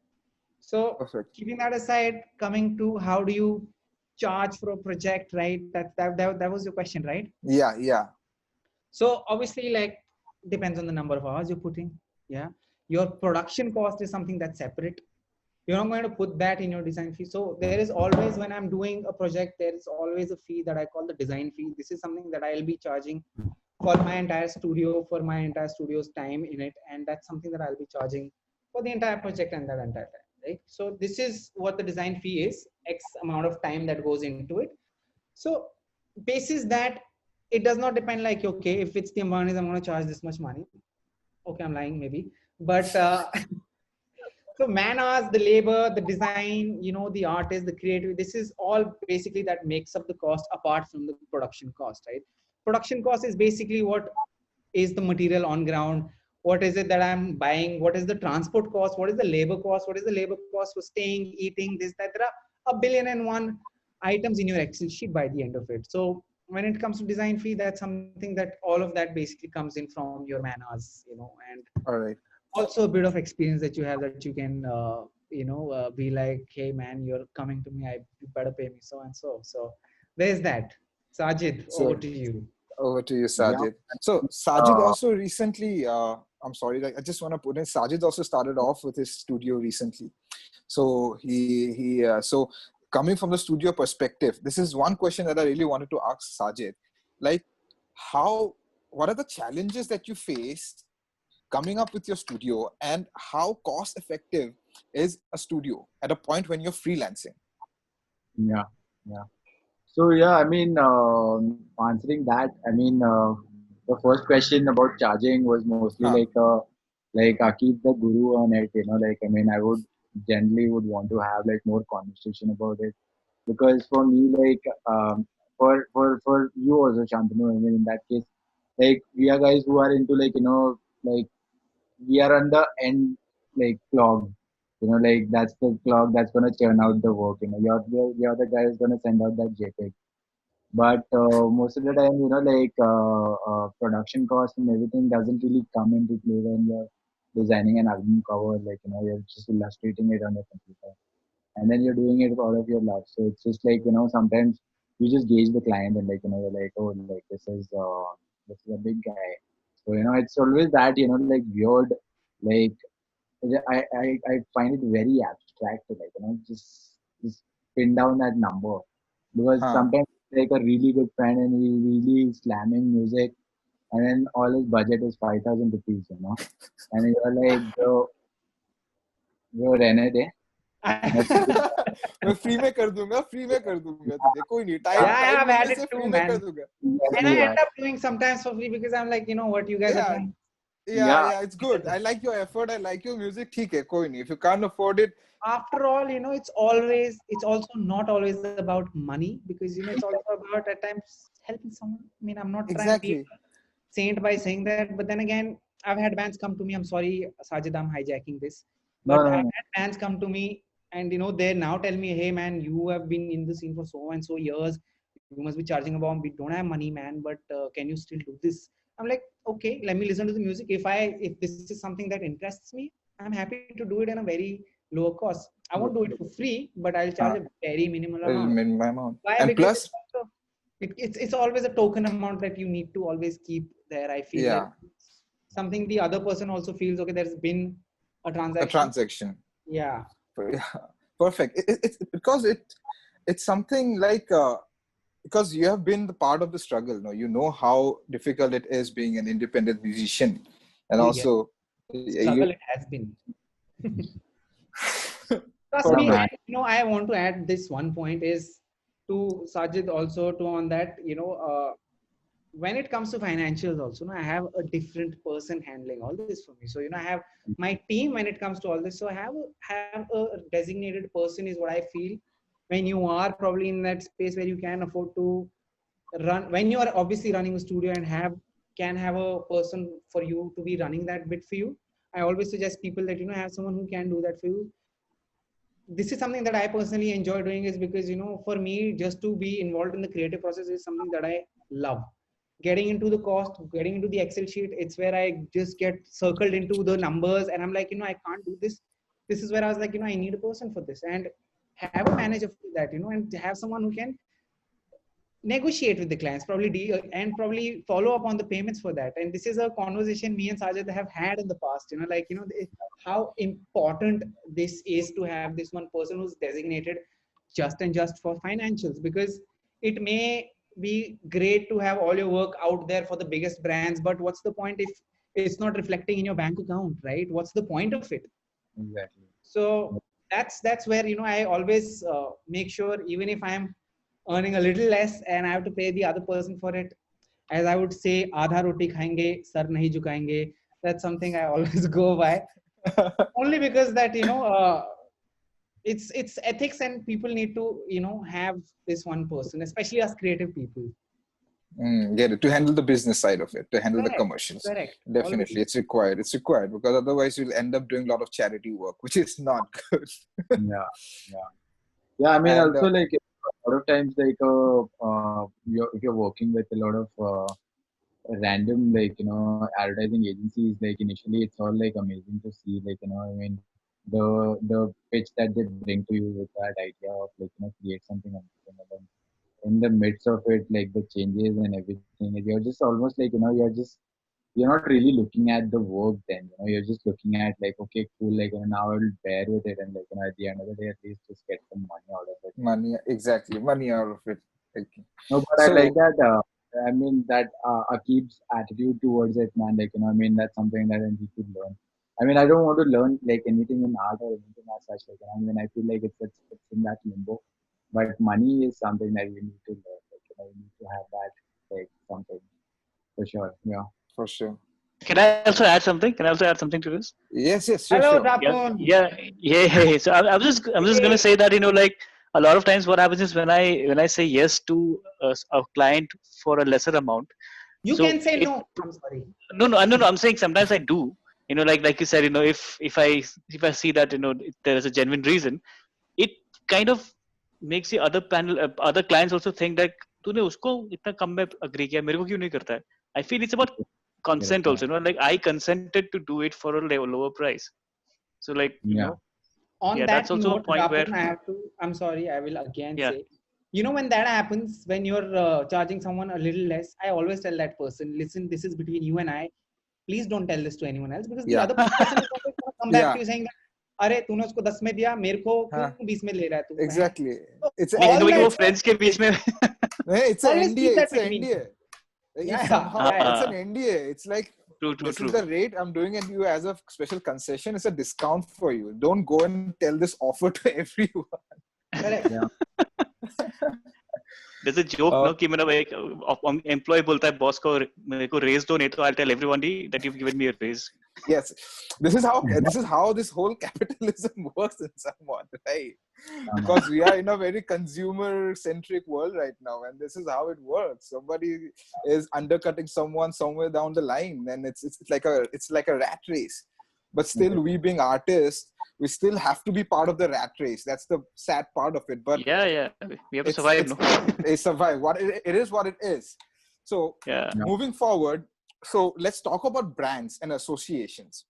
[SPEAKER 3] So
[SPEAKER 2] Perfect.
[SPEAKER 3] keeping that aside, coming to how do you charge for a project, right? That was your question, right?
[SPEAKER 2] Yeah.
[SPEAKER 3] So obviously, like, depends on the number of hours you're putting. Yeah, your production cost is something that's separate. You're not going to put that in your design fee. So there is always, when I'm doing a project, there is always a fee that I call the design fee. This is something that I'll be charging for my entire studio, for my entire studio's time in it, and that's something that I'll be charging for the entire project and that entire time, right? So this is what the design fee is, X amount of time that goes into it. So basis that, it does not depend like, okay, if it's the Ambanis, I'm going to charge this much money. Okay, I'm lying maybe, but So man hours, the labor, the design, the artist, the creative, this is all basically that makes up the cost apart from the production cost, right? Production cost is basically what is the material on ground, what is it that I'm buying, what is the transport cost, what is the labor cost, what is the labor cost for staying, eating, this, that. There are a billion and one items in your Excel sheet by the end of it. So when it comes to design fee, that's something that all of that basically comes in from your man hours, and
[SPEAKER 2] All right.
[SPEAKER 3] also a bit of experience that you have that you can be like, hey man, you're coming to me, you better pay me so and so. So there's that. Sajid, over
[SPEAKER 2] So
[SPEAKER 3] to you.
[SPEAKER 2] over to you,
[SPEAKER 5] Yeah.
[SPEAKER 2] Sajid. So Sajid
[SPEAKER 5] Uh,
[SPEAKER 2] also recently, I'm sorry, like, I just want to put in, Sajid also started off with his studio recently. So so coming from the studio perspective, this is one question that I really wanted to ask Sajid. Like, what are the challenges that you faced coming up with your studio, and how cost effective is a studio at a point when you're freelancing?
[SPEAKER 5] yeah, yeah. So yeah, I mean, answering that, I mean, the first question about charging was mostly
[SPEAKER 2] Huh.
[SPEAKER 5] like Akib the guru on it, like I mean, I would generally would want to have like more conversation about it because for me, like, for you also, Shantanu, I mean, in that case, like we are guys who are into like like we are on the end like clock. Like that's the clock that's gonna churn out the work. You're the guy who's gonna send out that JPEG. But most of the time, like production cost and everything doesn't really come into play when you're designing an album cover. Like you're just illustrating it on your computer, and then you're doing it out of your love. So it's just like sometimes you just gauge the client and like you're like, oh, like this is a big guy. So it's always that like weird, like I find it very abstract to like just pin down that number because
[SPEAKER 2] Huh.
[SPEAKER 5] sometimes like a really good friend and he's really slamming music and then all his budget is 5,000 rupees, and you're like, bro, रहने दे. मैं free
[SPEAKER 2] मैं free में कर दूंगा तुझे, कोई नहीं, time
[SPEAKER 3] Yeah,
[SPEAKER 2] time
[SPEAKER 3] I've had
[SPEAKER 2] मिलने
[SPEAKER 3] it
[SPEAKER 2] से
[SPEAKER 3] too,
[SPEAKER 2] फ्री में कर
[SPEAKER 3] man.
[SPEAKER 2] दूंगा.
[SPEAKER 3] And I
[SPEAKER 5] exactly,
[SPEAKER 3] end
[SPEAKER 5] yeah,
[SPEAKER 3] up doing sometimes for free because I'm like, what you guys are
[SPEAKER 2] Yeah,
[SPEAKER 3] trying.
[SPEAKER 2] yeah, it's good. I like your effort, I like your music. ठीक है, कोई नहीं. If you can't afford it,
[SPEAKER 3] After all, it's also not always about money because, it's also about at times helping someone. I mean, I'm not trying to be
[SPEAKER 2] exactly.
[SPEAKER 3] a saint by saying that, but then again, I've had bands come to me. I'm sorry, Sajid, I'm hijacking this,
[SPEAKER 5] no,
[SPEAKER 3] but
[SPEAKER 5] no,
[SPEAKER 3] I've
[SPEAKER 5] no,
[SPEAKER 3] had bands come to me and, they now tell me, hey man, you have been in the scene for so and so years. You must be charging a bomb. We don't have money, man, but can you still do this? I'm like, okay, let me listen to the music. If this is something that interests me, I'm happy to do it in a very lower cost. I won't do it for free, but I'll charge
[SPEAKER 2] uh,
[SPEAKER 3] a very minimal amount.
[SPEAKER 2] minimum amount.
[SPEAKER 3] Why?
[SPEAKER 2] And
[SPEAKER 3] Because
[SPEAKER 2] plus,
[SPEAKER 3] it's always a token amount that you need to always keep there. I feel like
[SPEAKER 2] yeah,
[SPEAKER 3] something the other person also feels, okay, there's been a
[SPEAKER 2] a
[SPEAKER 3] transaction.
[SPEAKER 2] transaction.
[SPEAKER 3] Yeah.
[SPEAKER 2] Yeah, perfect. It's because it's something like because you have been the part of the struggle. No, you know how difficult it is being an independent musician, and
[SPEAKER 3] Oh yeah.
[SPEAKER 2] also
[SPEAKER 3] Struggle
[SPEAKER 2] you
[SPEAKER 3] it has been. Trust
[SPEAKER 5] yeah,
[SPEAKER 3] me,
[SPEAKER 2] perfect.
[SPEAKER 5] man.
[SPEAKER 3] and I want to add this one point is to Sajid also to on that, when it comes to financials also, I have a different person handling all this for me. So, I have my team when it comes to all this. So I have a designated person is what I feel when you are probably in that space where you can afford to run, when you are obviously running a studio and can have a person for you to be running that bit for you. I always suggest people that, have someone who can do that for you. This is something that I personally enjoy doing is because, for me, just to be involved in the creative process is something that I love. Getting into the cost, getting into the Excel sheet, it's where I just get circled into the numbers and I'm like, I can't do this. This is where I was like, I need a person for this and have a manager for that, and have someone who can negotiate with the clients, probably and probably follow up on the payments for that. And this is a conversation me and Sajid have had in the past, how important this is to have this one person who's designated just for financials, because it may be great to have all your work out there for the biggest brands, but what's the point if it's not reflecting in your bank account, right? What's the point of it?
[SPEAKER 5] Exactly.
[SPEAKER 3] So that's where I always make sure, even if I'm earning a little less and I have to pay the other person for it, as I would say, आधा रोटी खाएंगे, sir नहीं झुकाएंगे. That's something I always go by. Only because that, it's ethics, and people need to, have this one person, especially us creative people.
[SPEAKER 2] Get it, to handle the business side of it, to handle the
[SPEAKER 3] Correct.
[SPEAKER 2] commercials.
[SPEAKER 3] Correct.
[SPEAKER 2] Definitely,
[SPEAKER 3] Always.
[SPEAKER 2] it's required. It's required because otherwise you'll end up doing a lot of charity work, which is not good.
[SPEAKER 5] Yeah, yeah, yeah. I mean,
[SPEAKER 2] And
[SPEAKER 5] also like a lot of times, like if you're working with a lot of random advertising agencies, like initially it's all like amazing to see, like I mean the pitch that they bring to you with that idea of create something amazing, and then in the midst of it, like the changes and everything, you're just almost like you're not really looking at the work then, you're just looking at like, okay, cool, like now I'll bear with it, and at the end of the day at least just get some money out of it.
[SPEAKER 2] money, exactly, money out of it. Okay.
[SPEAKER 5] No, but I like
[SPEAKER 2] So
[SPEAKER 5] that. I mean that Akib's attitude towards it, man. Like I mean that's something that he could learn. I mean, I don't want to learn like anything in art or anything as such. Like I mean, I feel like it's in that limbo. But money is something that we need to learn. Like we need to have that like something for sure. Yeah.
[SPEAKER 2] for sure.
[SPEAKER 4] Can I also add something? Can I also add something to this?
[SPEAKER 2] Yes, yes, sure,
[SPEAKER 3] Hello,
[SPEAKER 2] sure.
[SPEAKER 4] Yeah,
[SPEAKER 3] Rapun.
[SPEAKER 4] yeah. So I'm just gonna say that like a lot of times what happens is when I say yes to a client for a lesser amount,
[SPEAKER 3] You
[SPEAKER 4] so
[SPEAKER 3] can say
[SPEAKER 4] it
[SPEAKER 3] no. I'm sorry.
[SPEAKER 4] no, I'm saying sometimes I do. Like you said, if I see that there is a genuine reason, it kind of makes the other clients also think that तूने उसको इतना कम में agree किया मेरे को क्यों नहीं करता है. I feel it's about
[SPEAKER 5] Correct.
[SPEAKER 4] consent
[SPEAKER 5] Yeah.
[SPEAKER 4] also. Like I consented to do it for a lower price. So like
[SPEAKER 5] Yeah.
[SPEAKER 3] On
[SPEAKER 4] yeah, that's
[SPEAKER 3] that
[SPEAKER 4] also a
[SPEAKER 3] note,
[SPEAKER 4] point where
[SPEAKER 3] Rapun, I have to, I'm sorry, I will again
[SPEAKER 4] yeah.
[SPEAKER 3] say, when that happens, when you're charging someone a little less, I always tell that person, listen, this is between you and I. Please don't tell this to anyone else, because the
[SPEAKER 2] Yeah,
[SPEAKER 3] other person is always going to come back
[SPEAKER 2] yeah,
[SPEAKER 3] to you saying, अरे तूने उसको 10 में दिया मेरे को
[SPEAKER 2] huh,
[SPEAKER 3] क्यों 20 में ले रहा है तू हैं?
[SPEAKER 2] exactly.
[SPEAKER 3] So
[SPEAKER 2] It's an
[SPEAKER 4] नहीं
[SPEAKER 3] all
[SPEAKER 4] कभी
[SPEAKER 2] NDA.
[SPEAKER 4] वो
[SPEAKER 3] that,
[SPEAKER 4] friends के बीच में
[SPEAKER 2] It's an
[SPEAKER 3] always keep
[SPEAKER 2] NDA.
[SPEAKER 3] that
[SPEAKER 2] It's an
[SPEAKER 3] between
[SPEAKER 2] NDA.
[SPEAKER 3] you.
[SPEAKER 2] If
[SPEAKER 3] Yeah, yeah,
[SPEAKER 2] somehow
[SPEAKER 3] yeah,
[SPEAKER 2] it's
[SPEAKER 3] yeah.
[SPEAKER 2] an NDA, it's like
[SPEAKER 4] true true
[SPEAKER 2] this is
[SPEAKER 4] true.
[SPEAKER 2] the rate I'm doing it you as a special concession. It's a discount for you. Don't go and tell this offer to everyone.
[SPEAKER 3] Correct.
[SPEAKER 5] Yeah.
[SPEAKER 4] There's a joke
[SPEAKER 2] Uh,
[SPEAKER 4] no कि मेरा एक employee बोलता है boss को मेरे को raise दो नहीं तो I'll tell everybody that you've given me a raise.
[SPEAKER 2] yes, this is how this whole capitalism works in somewhat, right? Because we are in a very consumer centric world right now, and this is how it works. Somebody is undercutting someone somewhere down the line, and it's like a rat race. But still, we being artists, we still have to be part of the rat race. That's the sad part of it. But
[SPEAKER 4] Yeah, we have to
[SPEAKER 2] it's
[SPEAKER 4] survive
[SPEAKER 2] it's
[SPEAKER 4] no.
[SPEAKER 2] it survive. It is what it is. So
[SPEAKER 4] Yeah.
[SPEAKER 5] Yeah.
[SPEAKER 2] moving forward, so let's talk about brands and associations.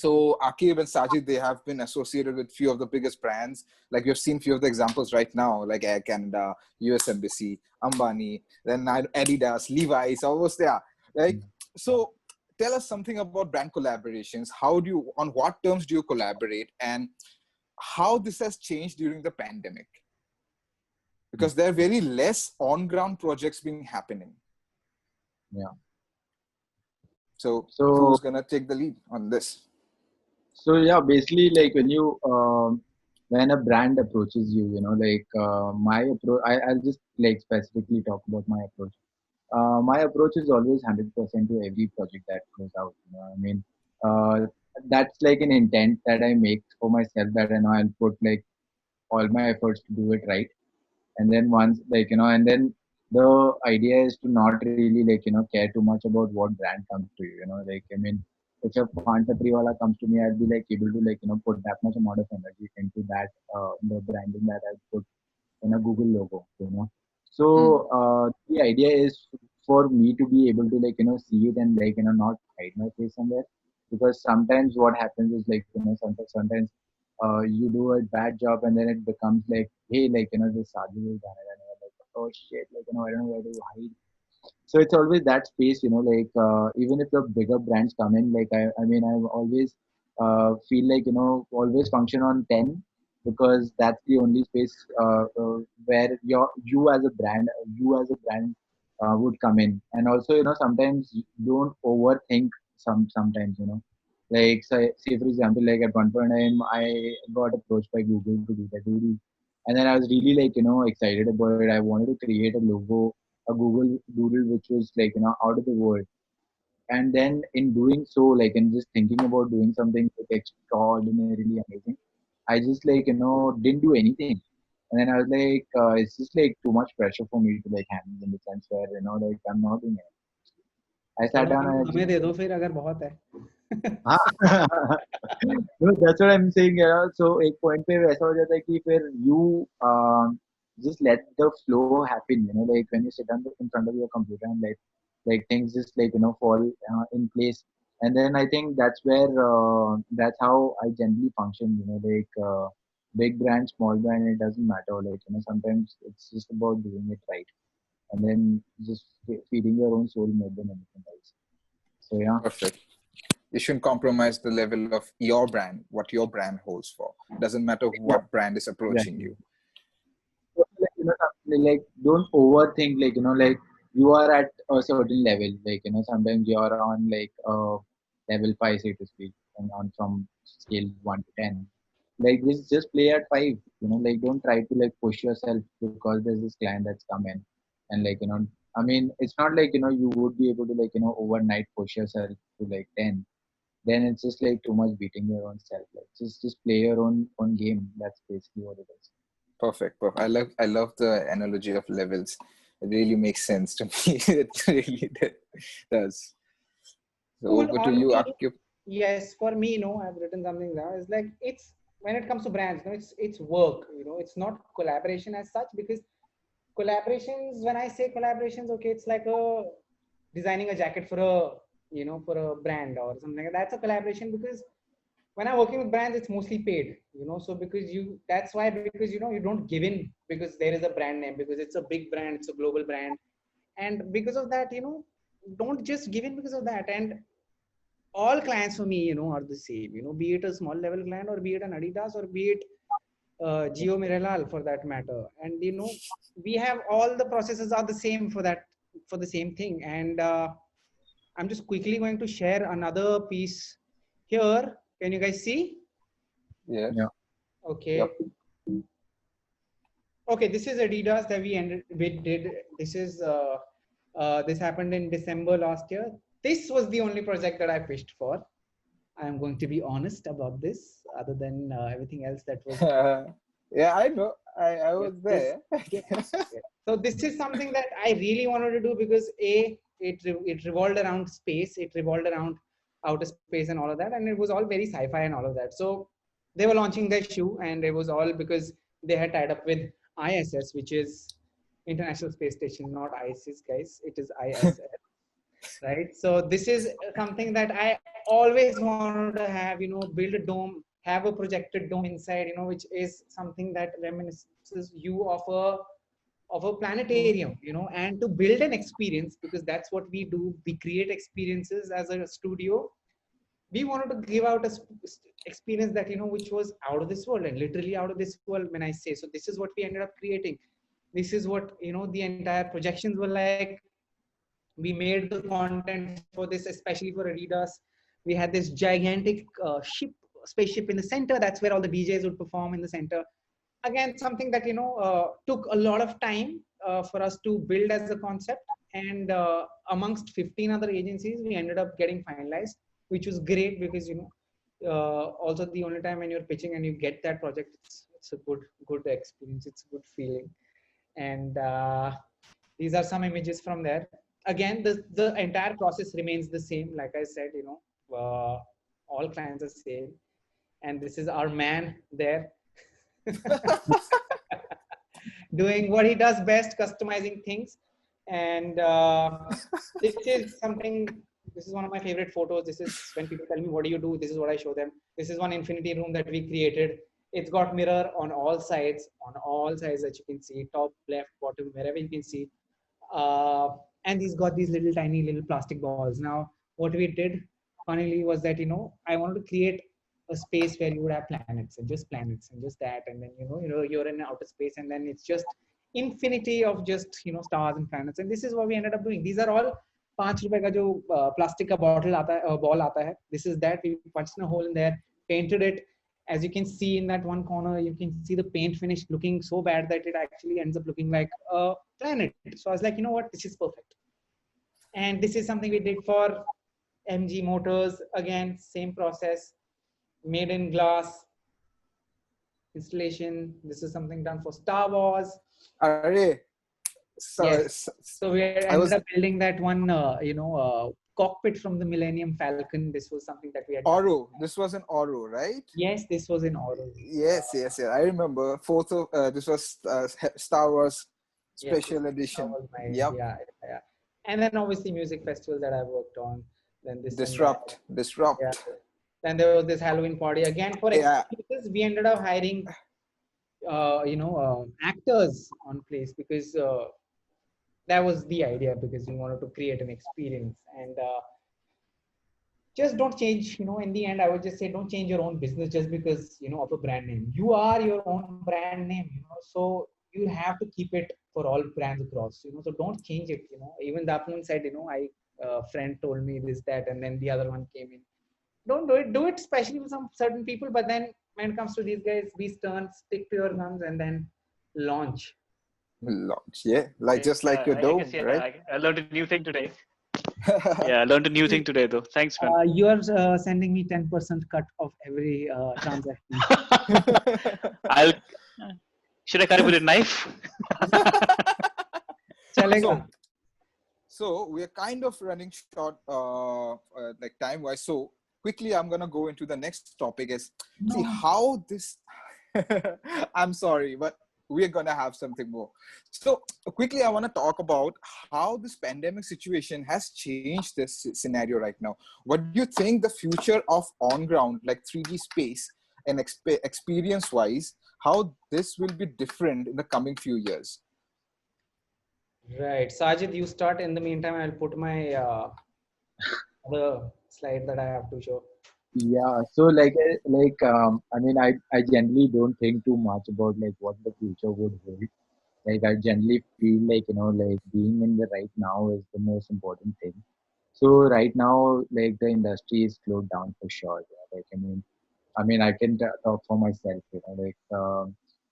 [SPEAKER 2] So Aquib and Sajid, they have been associated with few of the biggest brands. Like we've seen few of the examples right now, like Air Canada, US Embassy, Ambani, then Adidas, Levi's, almost there. Like so, tell us something about brand collaborations. On what terms do you collaborate, and how this has changed during the pandemic? Because there are very less on-ground projects being happening.
[SPEAKER 5] Yeah.
[SPEAKER 2] So
[SPEAKER 5] So
[SPEAKER 2] who's gonna take the lead on this?
[SPEAKER 5] So yeah, basically like when a brand approaches you, my approach, I'll just like specifically talk about my approach. My approach is always 100% to every project that goes out. I mean, uh, that's like an intent that I make for myself that I'll put like all my efforts to do it right. And then once and then the idea is to not really care too much about what brand comes to you. Like I mean, if a Pan Chhatri wala comes to me, I'd be like able to put that much amount of energy into that the branding that I put in a Google logo. So the idea is for me to be able to see it and not hide my face somewhere, because sometimes what happens is sometimes you do a bad job and then it becomes like, hey, this Sajid is done it, and you're like, oh shit, I don't know where to hide. So it's always that space, even if the bigger brands come in, like I mean, I always feel like always function on 10, because that's the only space where you as a brand would come in. And also sometimes you don't overthink sometimes. Like say for example, like at one point in time I got approached by Google to do that doodle, and then I was really excited about it. I wanted to create a logo, a Google doodle which was out of the world. and then in doing so, like in just thinking about doing something like extraordinarily amazing, I just like didn't do anything. And then I was like, it's just like too much pressure for me to like handle, in the sense where like I'm not doing it. I sat
[SPEAKER 3] थोड़ा
[SPEAKER 5] down and I
[SPEAKER 3] हमें
[SPEAKER 5] just
[SPEAKER 3] दे दो फिर अगर बहुत है.
[SPEAKER 5] no, that's what I'm saying. So एक point पे वैसा हो जाता है कि फिर you just let the flow happen. Like when you sit down in front of your computer and like things just like fall in place. And then I think that's where that's how I generally function. Like big brand, small brand, it doesn't matter. Like sometimes it's just about doing it right, and then just feeding your own soul more than anything else. So yeah.
[SPEAKER 2] Perfect. You shouldn't compromise the level of your brand, what your brand holds for. Doesn't matter what brand is approaching
[SPEAKER 5] Exactly.
[SPEAKER 2] you.
[SPEAKER 5] So, like, something like don't overthink, like like you are at a certain level, like sometimes you are on like level 5, say to speak, and on from scale 1 to 10, like just play at 5, like don't try to like push yourself because there's this client that's come in. And like I mean, it's not like you would be able to like overnight push yourself to like 10. Then it's just like too much beating your own self. Like just play your own game. That's basically what it is.
[SPEAKER 2] Perfect. I love the analogy of levels. It really makes sense to me. It really does. So
[SPEAKER 3] Cool.
[SPEAKER 2] over to
[SPEAKER 3] On
[SPEAKER 2] you,
[SPEAKER 3] me,
[SPEAKER 2] Aquib.
[SPEAKER 3] yes, for me, I've written something down. It's like it's when it comes to brands, it's work. It's not collaboration as such, because collaborations. When I say collaborations, okay, it's like a designing a jacket for a for a brand or something like that. That's a collaboration, because when I'm working with brands, it's mostly paid. So because that's why, because you don't give in because there is a brand name, because it's a big brand, it's a global brand, and because of that, don't just give in because of that. And all clients for me, are the same, be it a small level client or be it an Adidas or be it Geo Miralal for that matter. And, we have all the processes are the same for that, for the same thing. And I'm just quickly going to share another piece here. Can you guys see?
[SPEAKER 2] Yes.
[SPEAKER 5] Yeah.
[SPEAKER 3] Okay.
[SPEAKER 2] Yep.
[SPEAKER 3] Okay, this is Adidas that we did. This is this happened in December last year. This was the only project that I pitched for. I'm going to be honest about this, other than everything else that was.
[SPEAKER 2] Yeah, I know. I was
[SPEAKER 3] This,
[SPEAKER 2] there.
[SPEAKER 3] yeah, yeah. So this is something that I really wanted to do, because it revolved around space, it revolved around outer space and all of that, and it was all very sci-fi and all of that. So they were launching their shoe, and it was all because they had tied up with ISS, which is International Space Station, not ISIS, guys. It is ISS. Right. So this is something that I always wanted to have, build a dome, have a projected dome inside, which is something that reminisces you of a planetarium, and to build an experience, because that's what we do. We create experiences as a studio. We wanted to give out a experience that, which was out of this world, and literally out of this world when I say. So this is what we ended up creating. This is what, the entire projections were like. We made the content for this, especially for Adidas. We had this gigantic spaceship in the center. That's where all the DJs would perform, in the center. Again, something that took a lot of time for us to build as a concept. And amongst 15 other agencies, we ended up getting finalized, which was great, because also the only time when you're pitching and you get that project, it's a good experience. It's a good feeling. And these are some images from there. Again, the entire process remains the same. Like I said, all clients are same. And this is our man there doing what he does best, customizing things. And this is one of my favorite photos. This is when people tell me, what do you do? This is what I show them. This is one infinity room that we created. It's got mirror on all sides that you can see, top, left, bottom, wherever you can see. And he's got these tiny little plastic balls. Now, what we did, funnily, was that, I wanted to create a space where you would have planets and just that. And then, you're in outer space, and then it's just infinity of just, stars and planets. And this is what we ended up doing. These are all ₹5 का जो plastic का bottle आता है, ball आता है. This is that. We punched a hole in there, painted it. As you can see in that one corner, you can see the paint finish looking so bad that it actually ends up looking like a planet. So I was like, you know what, this is perfect. And this is something we did for MG motors, again, same process, made in glass, installation. This is something done for Star Wars.
[SPEAKER 2] Array. So,
[SPEAKER 3] Yes. So we
[SPEAKER 2] I
[SPEAKER 3] ended
[SPEAKER 2] was
[SPEAKER 3] up building that one, cockpit from the Millennium Falcon. This was something that we had done.
[SPEAKER 2] Oro. This was an Oro, right?
[SPEAKER 3] Yes, this was in Oro.
[SPEAKER 2] Yes. I remember. Fourth of this was Star Wars
[SPEAKER 3] Yes,
[SPEAKER 2] Special
[SPEAKER 3] that
[SPEAKER 2] Edition.
[SPEAKER 3] was my,
[SPEAKER 2] Yep.
[SPEAKER 3] yeah. And then obviously music festival that I worked on. Then this
[SPEAKER 2] Disrupt.
[SPEAKER 3] Yeah. Then there was this Halloween party again for
[SPEAKER 2] Yeah.
[SPEAKER 3] experiences. We ended up hiring, actors on place because that was the idea, because we wanted to create an experience. And just don't change, in the end I would just say, don't change your own business just because of a brand name. You are your own brand name, so you have to keep it for all brands across, so don't change it. Even the Apun said, I friend told me this, that, and then the other one came in. Don't do it especially with some certain people, but then when it comes to these guys, be stern, stick to your guns, and then launch.
[SPEAKER 2] Launch. Yeah. Like just like your
[SPEAKER 4] I
[SPEAKER 2] dome,
[SPEAKER 4] guess, yeah,
[SPEAKER 2] right?
[SPEAKER 4] I learned a new thing today. Yeah, I learned a new thing today, though. Thanks, man.
[SPEAKER 3] You are sending me 10% cut of every transaction.
[SPEAKER 4] I'll. Should I cut it with a knife?
[SPEAKER 3] Chalega.
[SPEAKER 2] So we're kind of running short, like time-wise. So quickly, I'm gonna go into the next topic. See how this. I'm sorry, but we're gonna have something more. So quickly, I want to talk about how this pandemic situation has changed this scenario right now. What do you think the future of on-ground, like 3D space and experience-wise, how this will be different in the coming few years?
[SPEAKER 3] Right. Sajid, you start. In the meantime, I'll put my other slide that I have to show.
[SPEAKER 5] Yeah, so I mean, I generally don't think too much about like what the future would hold. Like I generally feel like like being in the right now is the most important thing. So right now, like the industry is slowed down for sure. Yeah. Like I can talk for myself.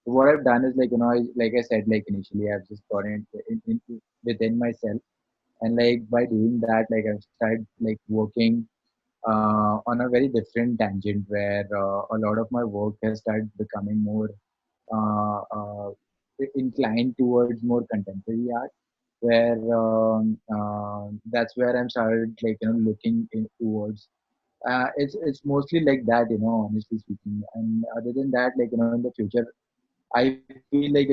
[SPEAKER 5] What I've done is like I said, like initially I've just got into within myself, and like by doing that, like I've started like working on a very different tangent where a lot of my work has started becoming more uh, uh, inclined towards more contemporary art, where that's where I'm started like looking towards. It's mostly like that, honestly speaking. And other than that, like in the future, I feel like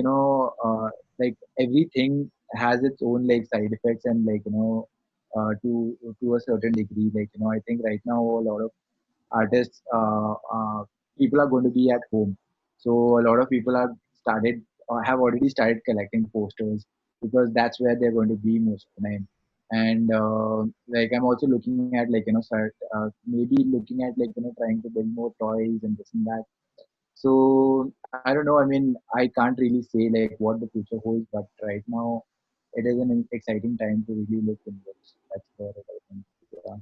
[SPEAKER 5] like everything has its own like side effects and to a certain degree. Like I think right now a lot of artists, people are going to be at home, so a lot of people have already started collecting posters because that's where they're going to be most of the time. And like I'm also looking at like maybe looking at like trying to build more toys and this and that. So I don't know. I mean, I can't really say like what the future holds, but right now it is an exciting time to really look inwards. That's where I think. Yeah.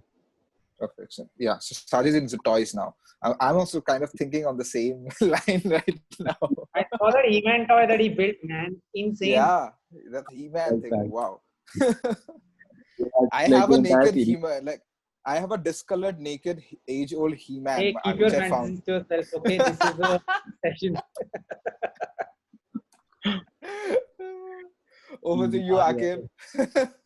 [SPEAKER 2] Perfect. Yeah, so Sajid is into toys now. I'm also kind of thinking on the same line right now.
[SPEAKER 3] I saw that He-Man toy that he built, man. Insane.
[SPEAKER 2] Yeah, that He-Man thing.
[SPEAKER 5] Exactly.
[SPEAKER 2] Wow.
[SPEAKER 5] Yeah,
[SPEAKER 2] I
[SPEAKER 5] like
[SPEAKER 2] have
[SPEAKER 5] the
[SPEAKER 2] a
[SPEAKER 5] entire
[SPEAKER 2] naked
[SPEAKER 5] series.
[SPEAKER 2] He-Man. Like I have a discolored, naked, age-old He-Man,
[SPEAKER 3] Hey, keep your
[SPEAKER 2] which I
[SPEAKER 3] fantasies
[SPEAKER 2] found.
[SPEAKER 3] to yourself. Okay, this is a session.
[SPEAKER 2] Over to you, Akib.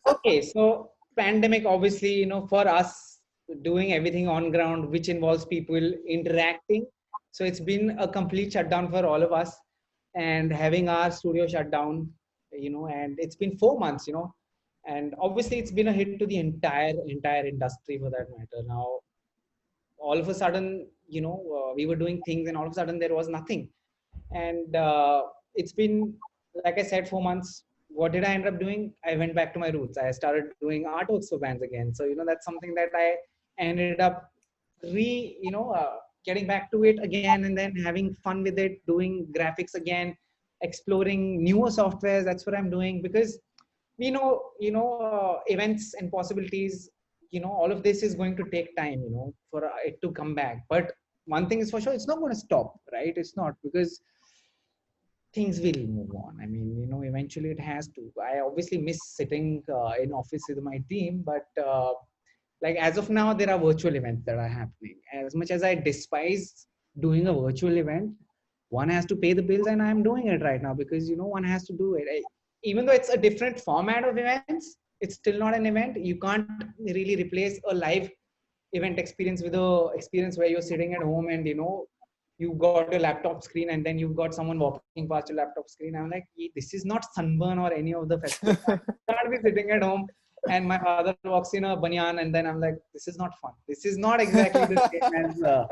[SPEAKER 3] Okay, so pandemic, obviously, for us doing everything on ground, which involves people interacting. So it's been a complete shutdown for all of us, and having our studio shut down, and it's been 4 months, and obviously it's been a hit to the entire industry for that matter. Now, all of a sudden, we were doing things, and all of a sudden there was nothing. And it's been, like I said, 4 months. What did I end up doing? I went back to my roots. I started doing artworks for bands again. So that's something that I ended up getting back to it again, and then having fun with it, doing graphics again, exploring newer softwares. That's what I'm doing, because we know events and possibilities, all of this is going to take time, for it to come back. But one thing is for sure, it's not going to stop, right? It's not, because things will move on. I mean, eventually it has to. I obviously miss sitting in office with my team, but Like as of now, there are virtual events that are happening. As much as I despise doing a virtual event, one has to pay the bills, and I'm doing it right now because one has to do it. Even though it's a different format of events, it's still not an event. You can't really replace a live event experience with a experience where you're sitting at home and you've got your laptop screen and then you've got someone walking past your laptop screen. I'm like, this is not Sunburn or any of the festivals. I can't be sitting at home and my father walks in a banyan and then I'm like, this is not fun. This is not exactly the same as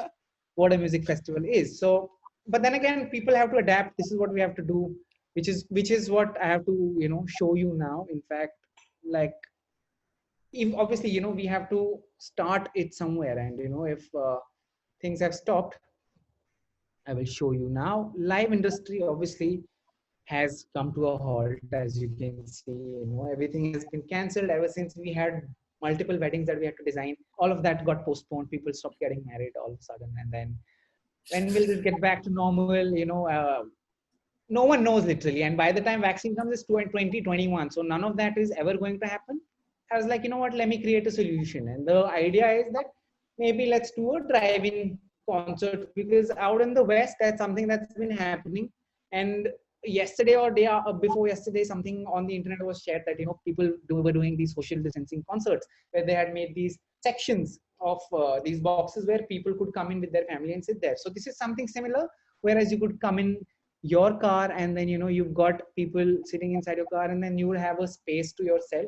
[SPEAKER 3] what a music festival is. So, but then again, people have to adapt. This is what we have to do, which is what I have to show you now. In fact, like, if obviously we have to start it somewhere, and if things have stopped, I will show you now. Live industry obviously has come to a halt, as you can see. Everything has been cancelled ever since we had multiple weddings that we had to design. All of that got postponed. People stopped getting married all of a sudden, and then when will it get back to normal? No one knows literally. And by the time vaccine comes, it's 2021. So none of that is ever going to happen. I was like, you know what? Let me create a solution. And the idea is that maybe let's do a drive-in concert, because out in the West, that's something that's been happening. And yesterday or day before yesterday, something on the internet was shared that people were doing these social distancing concerts where they had made these sections of these boxes where people could come in with their family and sit there. So this is something similar, whereas you could come in your car and then you've got people sitting inside your car and then you would have a space to yourself.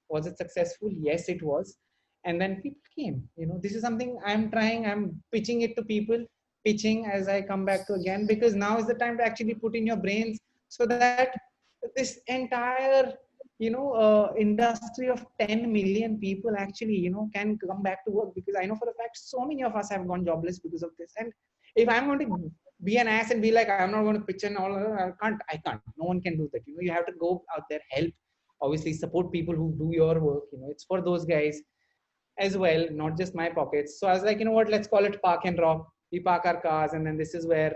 [SPEAKER 3] Was it successful? Yes, it was. And then people came. This is something I'm trying. I'm pitching it to people, pitching as I come back to again, because now is the time to actually put in your brains so that this entire industry of 10 million people actually can come back to work. Because I know for a fact so many of us have gone jobless because of this. And if I'm going to be an ass and be like, I'm not going to pitch in all, I can't. No one can do that. You have to go out there, help, obviously support people who do your work. It's for those guys as well, not just my pockets. So I was like, what, let's call it Park and Rock. We park our cars and then this is where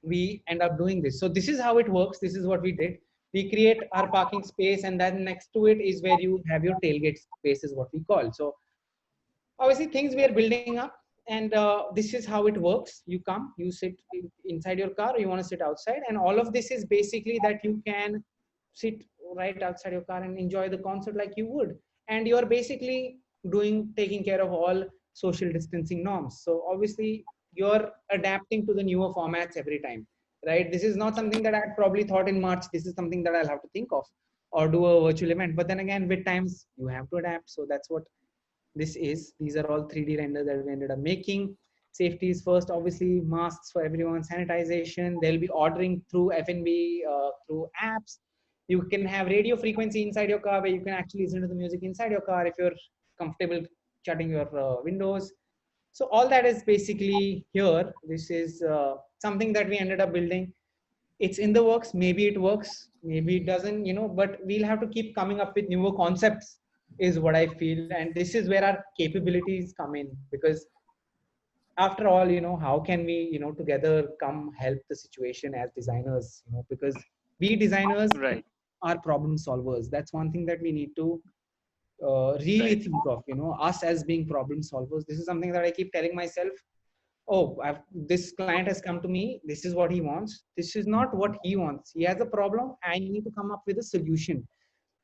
[SPEAKER 3] we end up doing this. So this is how it works. This is what we did. We create our parking space, and then next to it is where you have your tailgate space, is what we call. So obviously things we are building up, and this is how it works. You come, you sit inside your car, or you want to sit outside, and all of this is basically that you can sit right outside your car and enjoy the concert like you would. And you're basically taking care of all social distancing norms. So obviously you're adapting to the newer formats every time, right? This is not something that I had probably thought in March. This is something that I'll have to think of or do a virtual event. But then again, with times you have to adapt. So that's what this is. These are all 3D renders that we ended up making. Safety is first, obviously, masks for everyone, sanitization. They'll be ordering through F&B, through apps. You can have radio frequency inside your car where you can actually listen to the music inside your car if you're comfortable shutting your windows. So all that is basically here. This is something that we ended up building. It's in the works. Maybe it works, maybe it doesn't, but we'll have to keep coming up with newer concepts, is what I feel. And this is where our capabilities come in, because after all, how can we, together come help the situation as designers, because we designers
[SPEAKER 4] Right.
[SPEAKER 3] are problem solvers. That's one thing that we need to really think of, us as being problem solvers. This is something that I keep telling myself. Oh, this client has come to me. This is what he wants. This is not what he wants. He has a problem. I need to come up with a solution.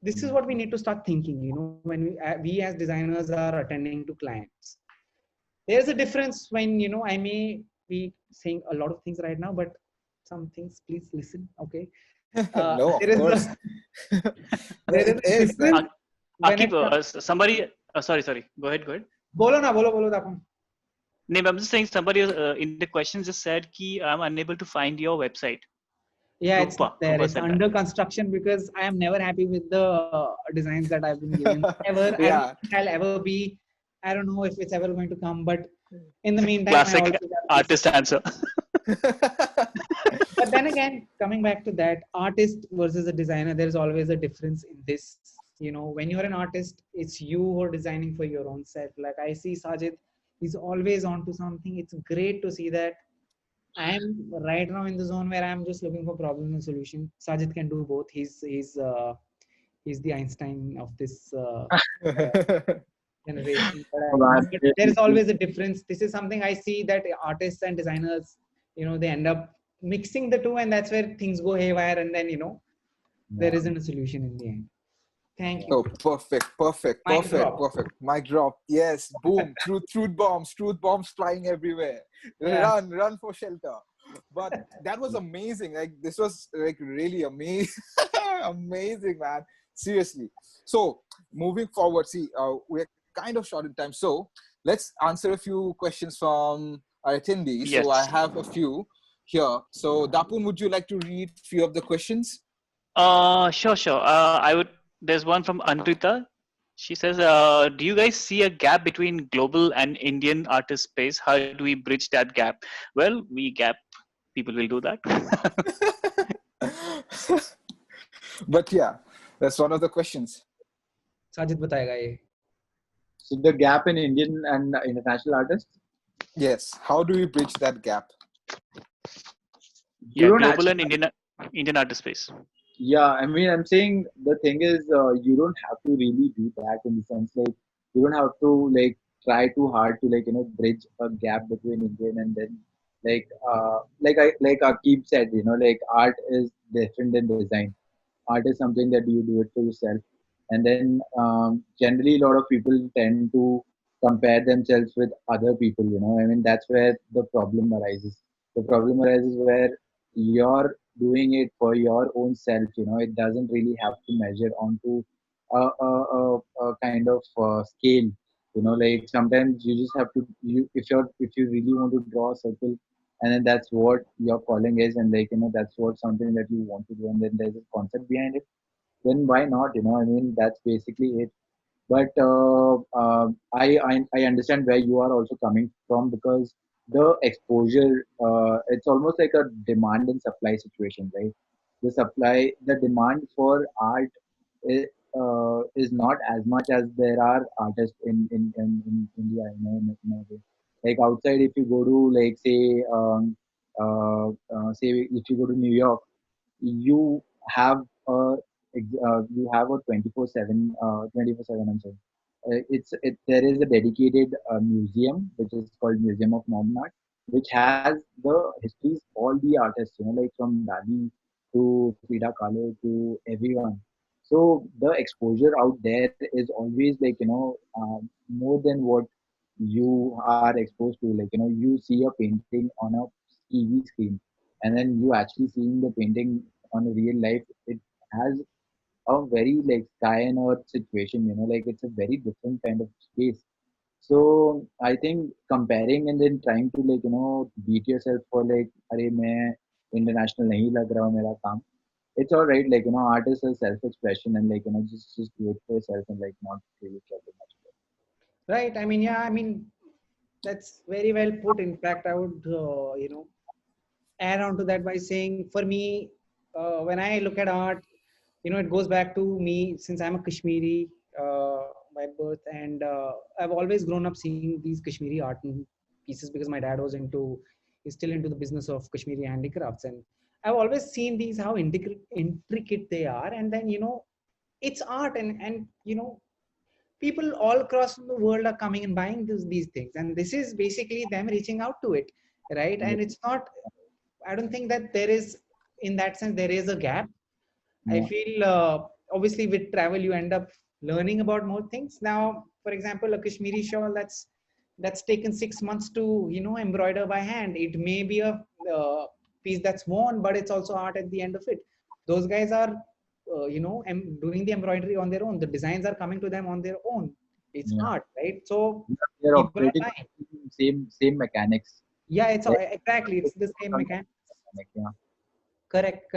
[SPEAKER 3] This is what we need to start thinking, when we as designers are attending to clients. There's a difference when, I may be saying a lot of things right now, but some things, please listen. Okay.
[SPEAKER 2] No, of
[SPEAKER 3] There is
[SPEAKER 2] course.
[SPEAKER 3] there is a difference.
[SPEAKER 4] Akib, somebody, sorry. Go ahead.
[SPEAKER 3] Bolo Dapan.
[SPEAKER 4] No, I'm just saying somebody in the questions just said ki I'm unable to find your website.
[SPEAKER 3] Yeah, it's not there. It's
[SPEAKER 4] said that.
[SPEAKER 3] under construction because I am never happy with the designs that I've been given. Ever.
[SPEAKER 2] Yeah.
[SPEAKER 3] I'll ever be. I don't know if it's ever going to come, but in the meantime,
[SPEAKER 4] Classic artist answer.
[SPEAKER 3] But then again, coming back to that, artist versus a designer, there's always a difference in this. When you're an artist, it's you who are designing for your own self. Like I see Sajid, he's always onto something. It's great to see that. I'm right now in the zone where I'm just looking for problems and solution. Sajid can do both. He's the Einstein of this generation.
[SPEAKER 5] Oh, I'm
[SPEAKER 3] But
[SPEAKER 5] really
[SPEAKER 3] there's always a difference. This is something I see that artists and designers, they end up mixing the two, and that's where things go haywire, and then there isn't a solution in the end. Thank you.
[SPEAKER 2] Oh,
[SPEAKER 3] Mic drop.
[SPEAKER 2] perfect. Mic drop. Yes, boom. Truth bombs flying everywhere.
[SPEAKER 3] Yeah.
[SPEAKER 2] Run for shelter. But that was amazing. Like this was like really amazing, amazing, man. Seriously. So moving forward, see, we're kind of short in time. So let's answer a few questions from our attendees. So I
[SPEAKER 4] Yes.
[SPEAKER 2] have a few here. So Dapun, would you like to read a few of the questions?
[SPEAKER 4] Sure. I would. There's one from Andrita. She says, "Do you guys see a gap between global and Indian artist space? How do we bridge that gap?" Well, we gap. People will do that.
[SPEAKER 2] But yeah, that's one of the questions.
[SPEAKER 3] Sajid बताएगा ये.
[SPEAKER 5] So the gap in Indian and international artists.
[SPEAKER 2] Yes. How do we bridge that gap?
[SPEAKER 4] Yeah,
[SPEAKER 5] don't
[SPEAKER 4] global
[SPEAKER 5] actually,
[SPEAKER 4] and Indian artist space.
[SPEAKER 5] yeah, I mean, I'm saying the thing is, you don't have to really do that in the sense like you don't have to like try too hard to like bridge a gap between Indian and then like Akib said, like art is different than design. Art is something that you do it for yourself, and then generally a lot of people tend to compare themselves with other people. I mean, that's where the problem arises. The problem arises where you're doing it for your own self. It doesn't really have to measure onto a kind of scale. Like sometimes you just have to, if you really want to draw a circle, and then that's what your calling is, and like that's what something that you want to do, and then there's a concept behind it, then why not? I mean, that's basically it. But I understand where you are also coming from, because the exposure, it's almost like a demand and supply situation, right? The demand for art is not as much as there are artists in India, in a way. Like outside, if you go to like say if you go to New York, you have a you have a 24/7 I'm sorry. There is a dedicated museum which is called Museum of Modern Art, which has the histories all the artists, like from Dali to Frida Kahlo to everyone. So the exposure out there is always like more than what you are exposed to. Like you see a painting on a TV screen, and then you actually seeing the painting on a real life. It has a very like sky and earth situation. Like it's a very different kind of space. So I think comparing and then trying to like beat yourself for like, अरे मैं international नहीं लग रहा हूँ मेरा काम. It's all right. Like art is a self-expression, and like just do it for yourself and like not really care too much.
[SPEAKER 3] Right. I mean, yeah. I mean, that's very well put. In fact, I would add on to that by saying, for me, when I look at art, it goes back to me, since I'm a Kashmiri by birth, and I've always grown up seeing these Kashmiri art and pieces because my dad is still into the business of Kashmiri handicrafts, and I've always seen these how intricate they are, and then it's art, and people all across the world are coming and buying these things, and this is basically them reaching out to it, right?
[SPEAKER 5] Yeah.
[SPEAKER 3] And it's not, I don't think that there is, in that sense, there is a gap. I
[SPEAKER 5] Yeah.
[SPEAKER 3] feel obviously with travel you end up learning about more things. Now, for example, a Kashmiri shawl that's taken 6 months to embroider by hand. It may be a piece that's worn, but it's also art at the end of it. Those guys are doing the embroidery on their own. The designs are coming to them on their own. It's
[SPEAKER 5] Yeah.
[SPEAKER 3] art, right? So
[SPEAKER 5] They're
[SPEAKER 3] people are
[SPEAKER 5] operating
[SPEAKER 3] buying.
[SPEAKER 5] same mechanics.
[SPEAKER 3] Yeah, it's
[SPEAKER 5] Like,
[SPEAKER 3] exactly, it's the same mechanic.
[SPEAKER 5] yeah.
[SPEAKER 3] Correct.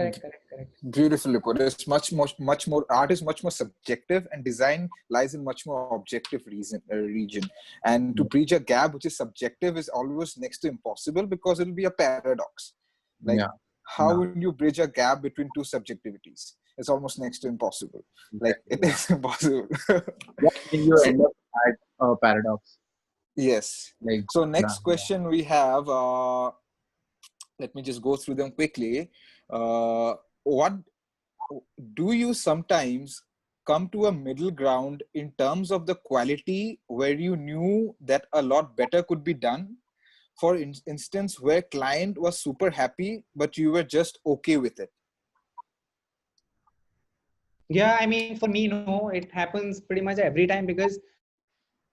[SPEAKER 2] Beautifully put. It's much more. Art is much more subjective, and design lies in much more objective region. And to bridge a gap which is subjective is always next to impossible, because it will be a paradox. Like,
[SPEAKER 5] Yeah.
[SPEAKER 2] how
[SPEAKER 5] Yeah.
[SPEAKER 2] would you bridge a gap between two subjectivities? It's almost next to impossible. Like, it is impossible.
[SPEAKER 5] Yeah, I mean, you end up at a paradox.
[SPEAKER 2] Yes.
[SPEAKER 5] Like,
[SPEAKER 2] So next
[SPEAKER 5] yeah.
[SPEAKER 2] question we have. Let me just go through them quickly. What do you sometimes come to a middle ground in terms of the quality where you knew that a lot better could be done? For instance, where client was super happy, but you were just okay with it.
[SPEAKER 3] Yeah, I mean, for me, no, it happens pretty much every time because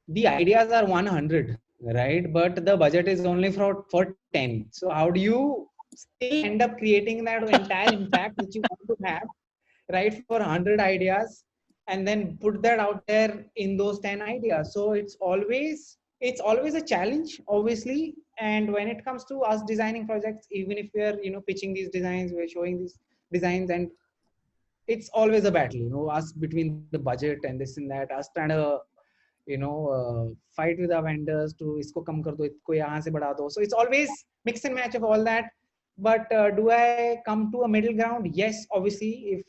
[SPEAKER 3] the ideas are 100, right? But the budget is only for 10. So how do you still end up creating that entire impact which you want to have, right, for 100 ideas, and then put that out there in those 10 ideas? So it's always a challenge, obviously. And when it comes to us designing projects, even if we are pitching these designs, we're showing these designs, and it's always a battle, us between the budget and this and that, us trying to fight with our vendors to isko kam kar do, isko yahan se badha do. So it's always mix and match of all that. But do I come to a middle ground? Yes, obviously. If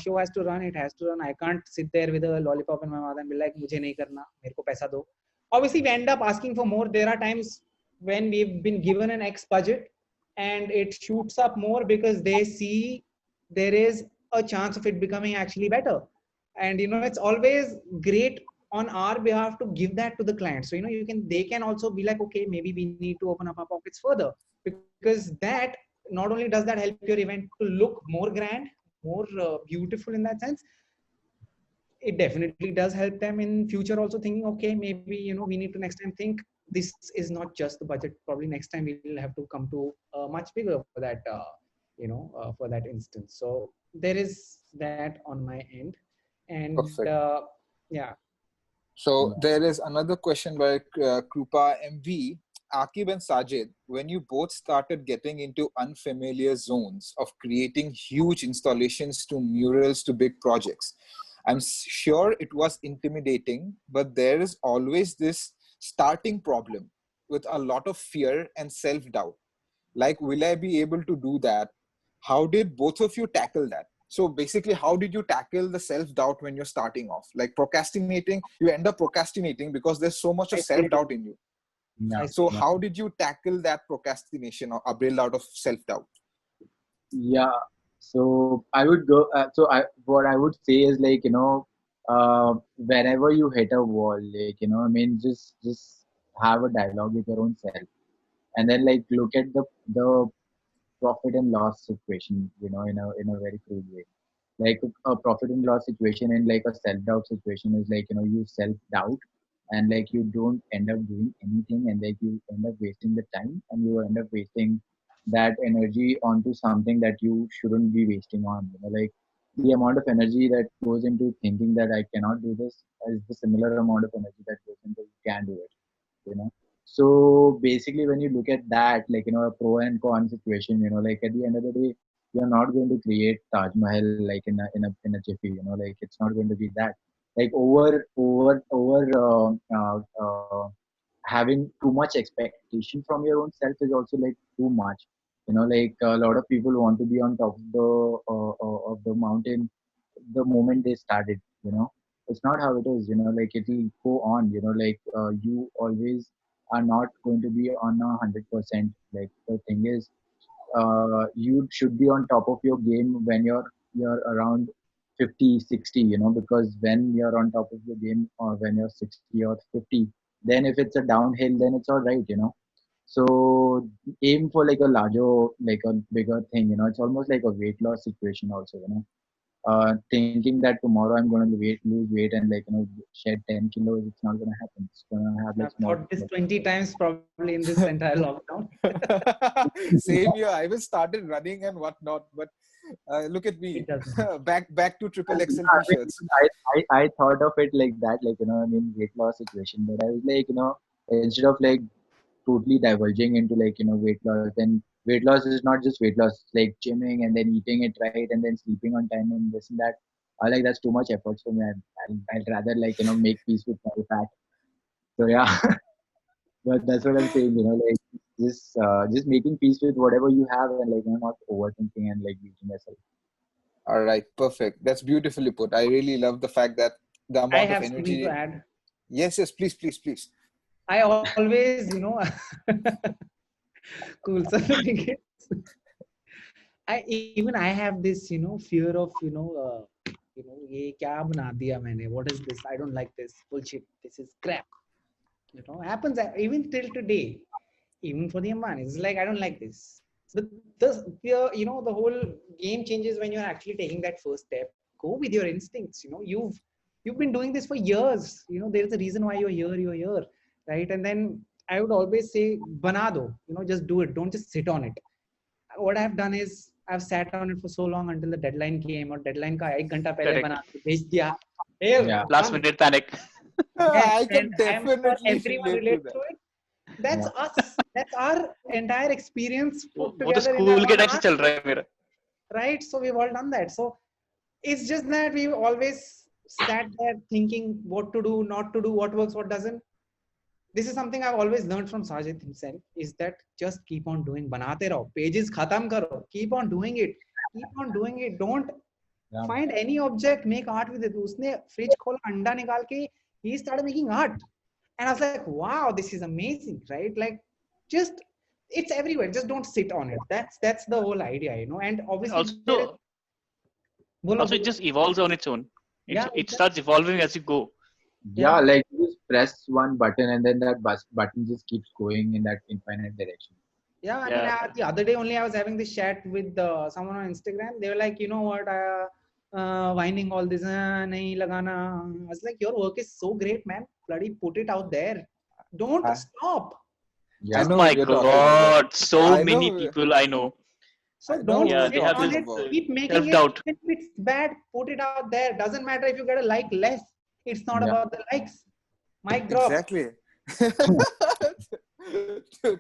[SPEAKER 3] show has to run, it has to run. I can't sit there with a lollipop in my mouth and be like, mujhe nahi karna, mere ko paisa do. Obviously, we end up asking for more. There are times when we've been given an X budget and it shoots up more because they see there is a chance of it becoming actually better. And it's always great on our behalf to give that to the client. So they can also be like, okay, maybe we need to open up our pockets further, because that not only does that help your event to look more grand, more beautiful in that sense, it definitely does help them in future also thinking, okay, maybe we need to next time think this is not just the budget. Probably next time we'll have to come to much bigger for that for that instance. So there is that on my end. And
[SPEAKER 2] Perfect.
[SPEAKER 3] yeah.
[SPEAKER 2] So there is another question by Krupa MV. Aquib and Sajid, when you both started getting into unfamiliar zones of creating huge installations to murals to big projects, I'm sure it was intimidating, but there is always this starting problem with a lot of fear and self-doubt. Like, will I be able to do that? How did both of you tackle that? So basically, how did you tackle the self-doubt when you're starting off? Like procrastinating, you end up procrastinating because there's so much of self-doubt in you.
[SPEAKER 5] Yeah.
[SPEAKER 2] So how did you tackle that procrastination or build out of self-doubt?
[SPEAKER 5] Yeah. So I would go. What I would say is like whenever you hit a wall, like I mean, just have a dialogue with your own self, and then like look at the profit and loss situation, in a very crude way. Like a profit and loss situation and like a self doubt situation is like you self doubt, and like you don't end up doing anything, and like you end up wasting the time, and you end up wasting that energy onto something that you shouldn't be wasting on. Like the amount of energy that goes into thinking that I cannot do this is the similar amount of energy that goes into you can do it. you know so basically when you look at that, like a pro and con situation, like at the end of the day, you're not going to create Taj Mahal like in a jiffy. Like it's not going to be that, like over having too much expectation from your own self is also like too much. Like a lot of people want to be on top of the mountain the moment they started. It's not how it is. Like it will go on. Like you always are not going to be on 100%. Like the thing is, you should be on top of your game when you're around 50, 60. Because when you're on top of your game, or when you're 60 or 50, then if it's a downhill, then it's all right. So aim for like a larger, like a bigger thing. It's almost like a weight loss situation also. Thinking that tomorrow I'm going to lose weight and like shed 10 kilos, it's not going to happen. It's going to have like
[SPEAKER 3] I've
[SPEAKER 5] small
[SPEAKER 3] thought this 20 times probably in this entire lockdown.
[SPEAKER 2] Same here. I was started running and whatnot, but look at me,
[SPEAKER 3] It doesn't.
[SPEAKER 2] back to triple
[SPEAKER 5] Yeah,
[SPEAKER 2] XL
[SPEAKER 5] I,
[SPEAKER 2] t-shirts.
[SPEAKER 5] mean, I thought of it like that, like I mean weight loss situation, but I was like instead of like totally diverging into like weight loss, then weight loss is not just weight loss, it's like gymming and then eating it right and then sleeping on time and this and that. I like that's too much effort for me. I'd rather like make peace with my fat. So yeah, but that's what I'm saying. Like just making peace with whatever you have and like not overthinking and like beating yourself.
[SPEAKER 2] All right, perfect. That's beautifully put. I really love the fact that the
[SPEAKER 3] I
[SPEAKER 2] amount of
[SPEAKER 3] have something to
[SPEAKER 2] energy.
[SPEAKER 3] add.
[SPEAKER 2] Yes, please.
[SPEAKER 3] I always, cool. So the thing is, I have this, fear of, ये क्या बना दिया मैंने, what is this, I don't like this bullshit, this is crap, you know, happens even till today, even for the Ambanis. It's like, I don't like this. You know, the whole game changes when you're actually taking that first step. Go with your instincts. You know, you've been doing this for years. You know, there's a reason why you're here, right? And then I would always say, bana do. You know, just do it. Don't just sit on it. What I've done is I've sat on it for so long until the deadline came, or deadline ka 1 घंटा पहले
[SPEAKER 4] Correct.
[SPEAKER 3] बना के भेज दिया. Hey,
[SPEAKER 5] Yeah.
[SPEAKER 4] Last minute panic.
[SPEAKER 3] yes,
[SPEAKER 2] I can
[SPEAKER 3] and I'm sure
[SPEAKER 2] definitely
[SPEAKER 3] everyone
[SPEAKER 2] relate to
[SPEAKER 3] relates
[SPEAKER 2] that.
[SPEAKER 3] to it. That's us. That's our entire experience put
[SPEAKER 4] वो तो
[SPEAKER 3] together in
[SPEAKER 4] school के
[SPEAKER 3] our
[SPEAKER 4] time से चल रहा है मेरा.
[SPEAKER 3] right? So we've all done that. So it's just that we've always sat there thinking what to do, not to do, what works, what doesn't. This is something I've always learned from Sajid himself, is that just keep on doing. Banate raho. Pages khatam karo. Keep on doing it. Keep on doing it. Don't find any object, make art with it. Usne fridge खोला, अंडा निकाल के, he started making art. And I was like, wow, this is amazing, right? Like, just, it's everywhere. Just don't sit on it. That's the whole idea, you know. And obviously,
[SPEAKER 4] Also, it just evolves on its own.
[SPEAKER 3] Yeah,
[SPEAKER 4] It starts evolving as you go.
[SPEAKER 5] Yeah, like you just press one button and then that button just keeps going in that infinite direction.
[SPEAKER 3] Yeah, I
[SPEAKER 4] Yeah.
[SPEAKER 3] mean, the other day only I was having this chat with someone on Instagram. They were like, you know what, winding all this, nahi lagana. I was like, your work is so great, man. Bloody put it out there. Don't stop.
[SPEAKER 5] Yeah.
[SPEAKER 2] I know
[SPEAKER 4] My
[SPEAKER 2] what you're talking
[SPEAKER 4] God,
[SPEAKER 2] about.
[SPEAKER 4] so
[SPEAKER 2] I
[SPEAKER 4] many
[SPEAKER 2] know.
[SPEAKER 4] people I know.
[SPEAKER 3] So
[SPEAKER 2] I know
[SPEAKER 3] don't
[SPEAKER 2] what
[SPEAKER 4] Yeah,
[SPEAKER 3] sit
[SPEAKER 4] they have
[SPEAKER 3] on
[SPEAKER 4] this
[SPEAKER 3] it. Keep making it.
[SPEAKER 4] self-doubt.
[SPEAKER 3] Even if it's bad, put it out there. Doesn't matter if you get a like less. It's not
[SPEAKER 5] Yeah.
[SPEAKER 3] about the likes. Mic drop.
[SPEAKER 2] Exactly.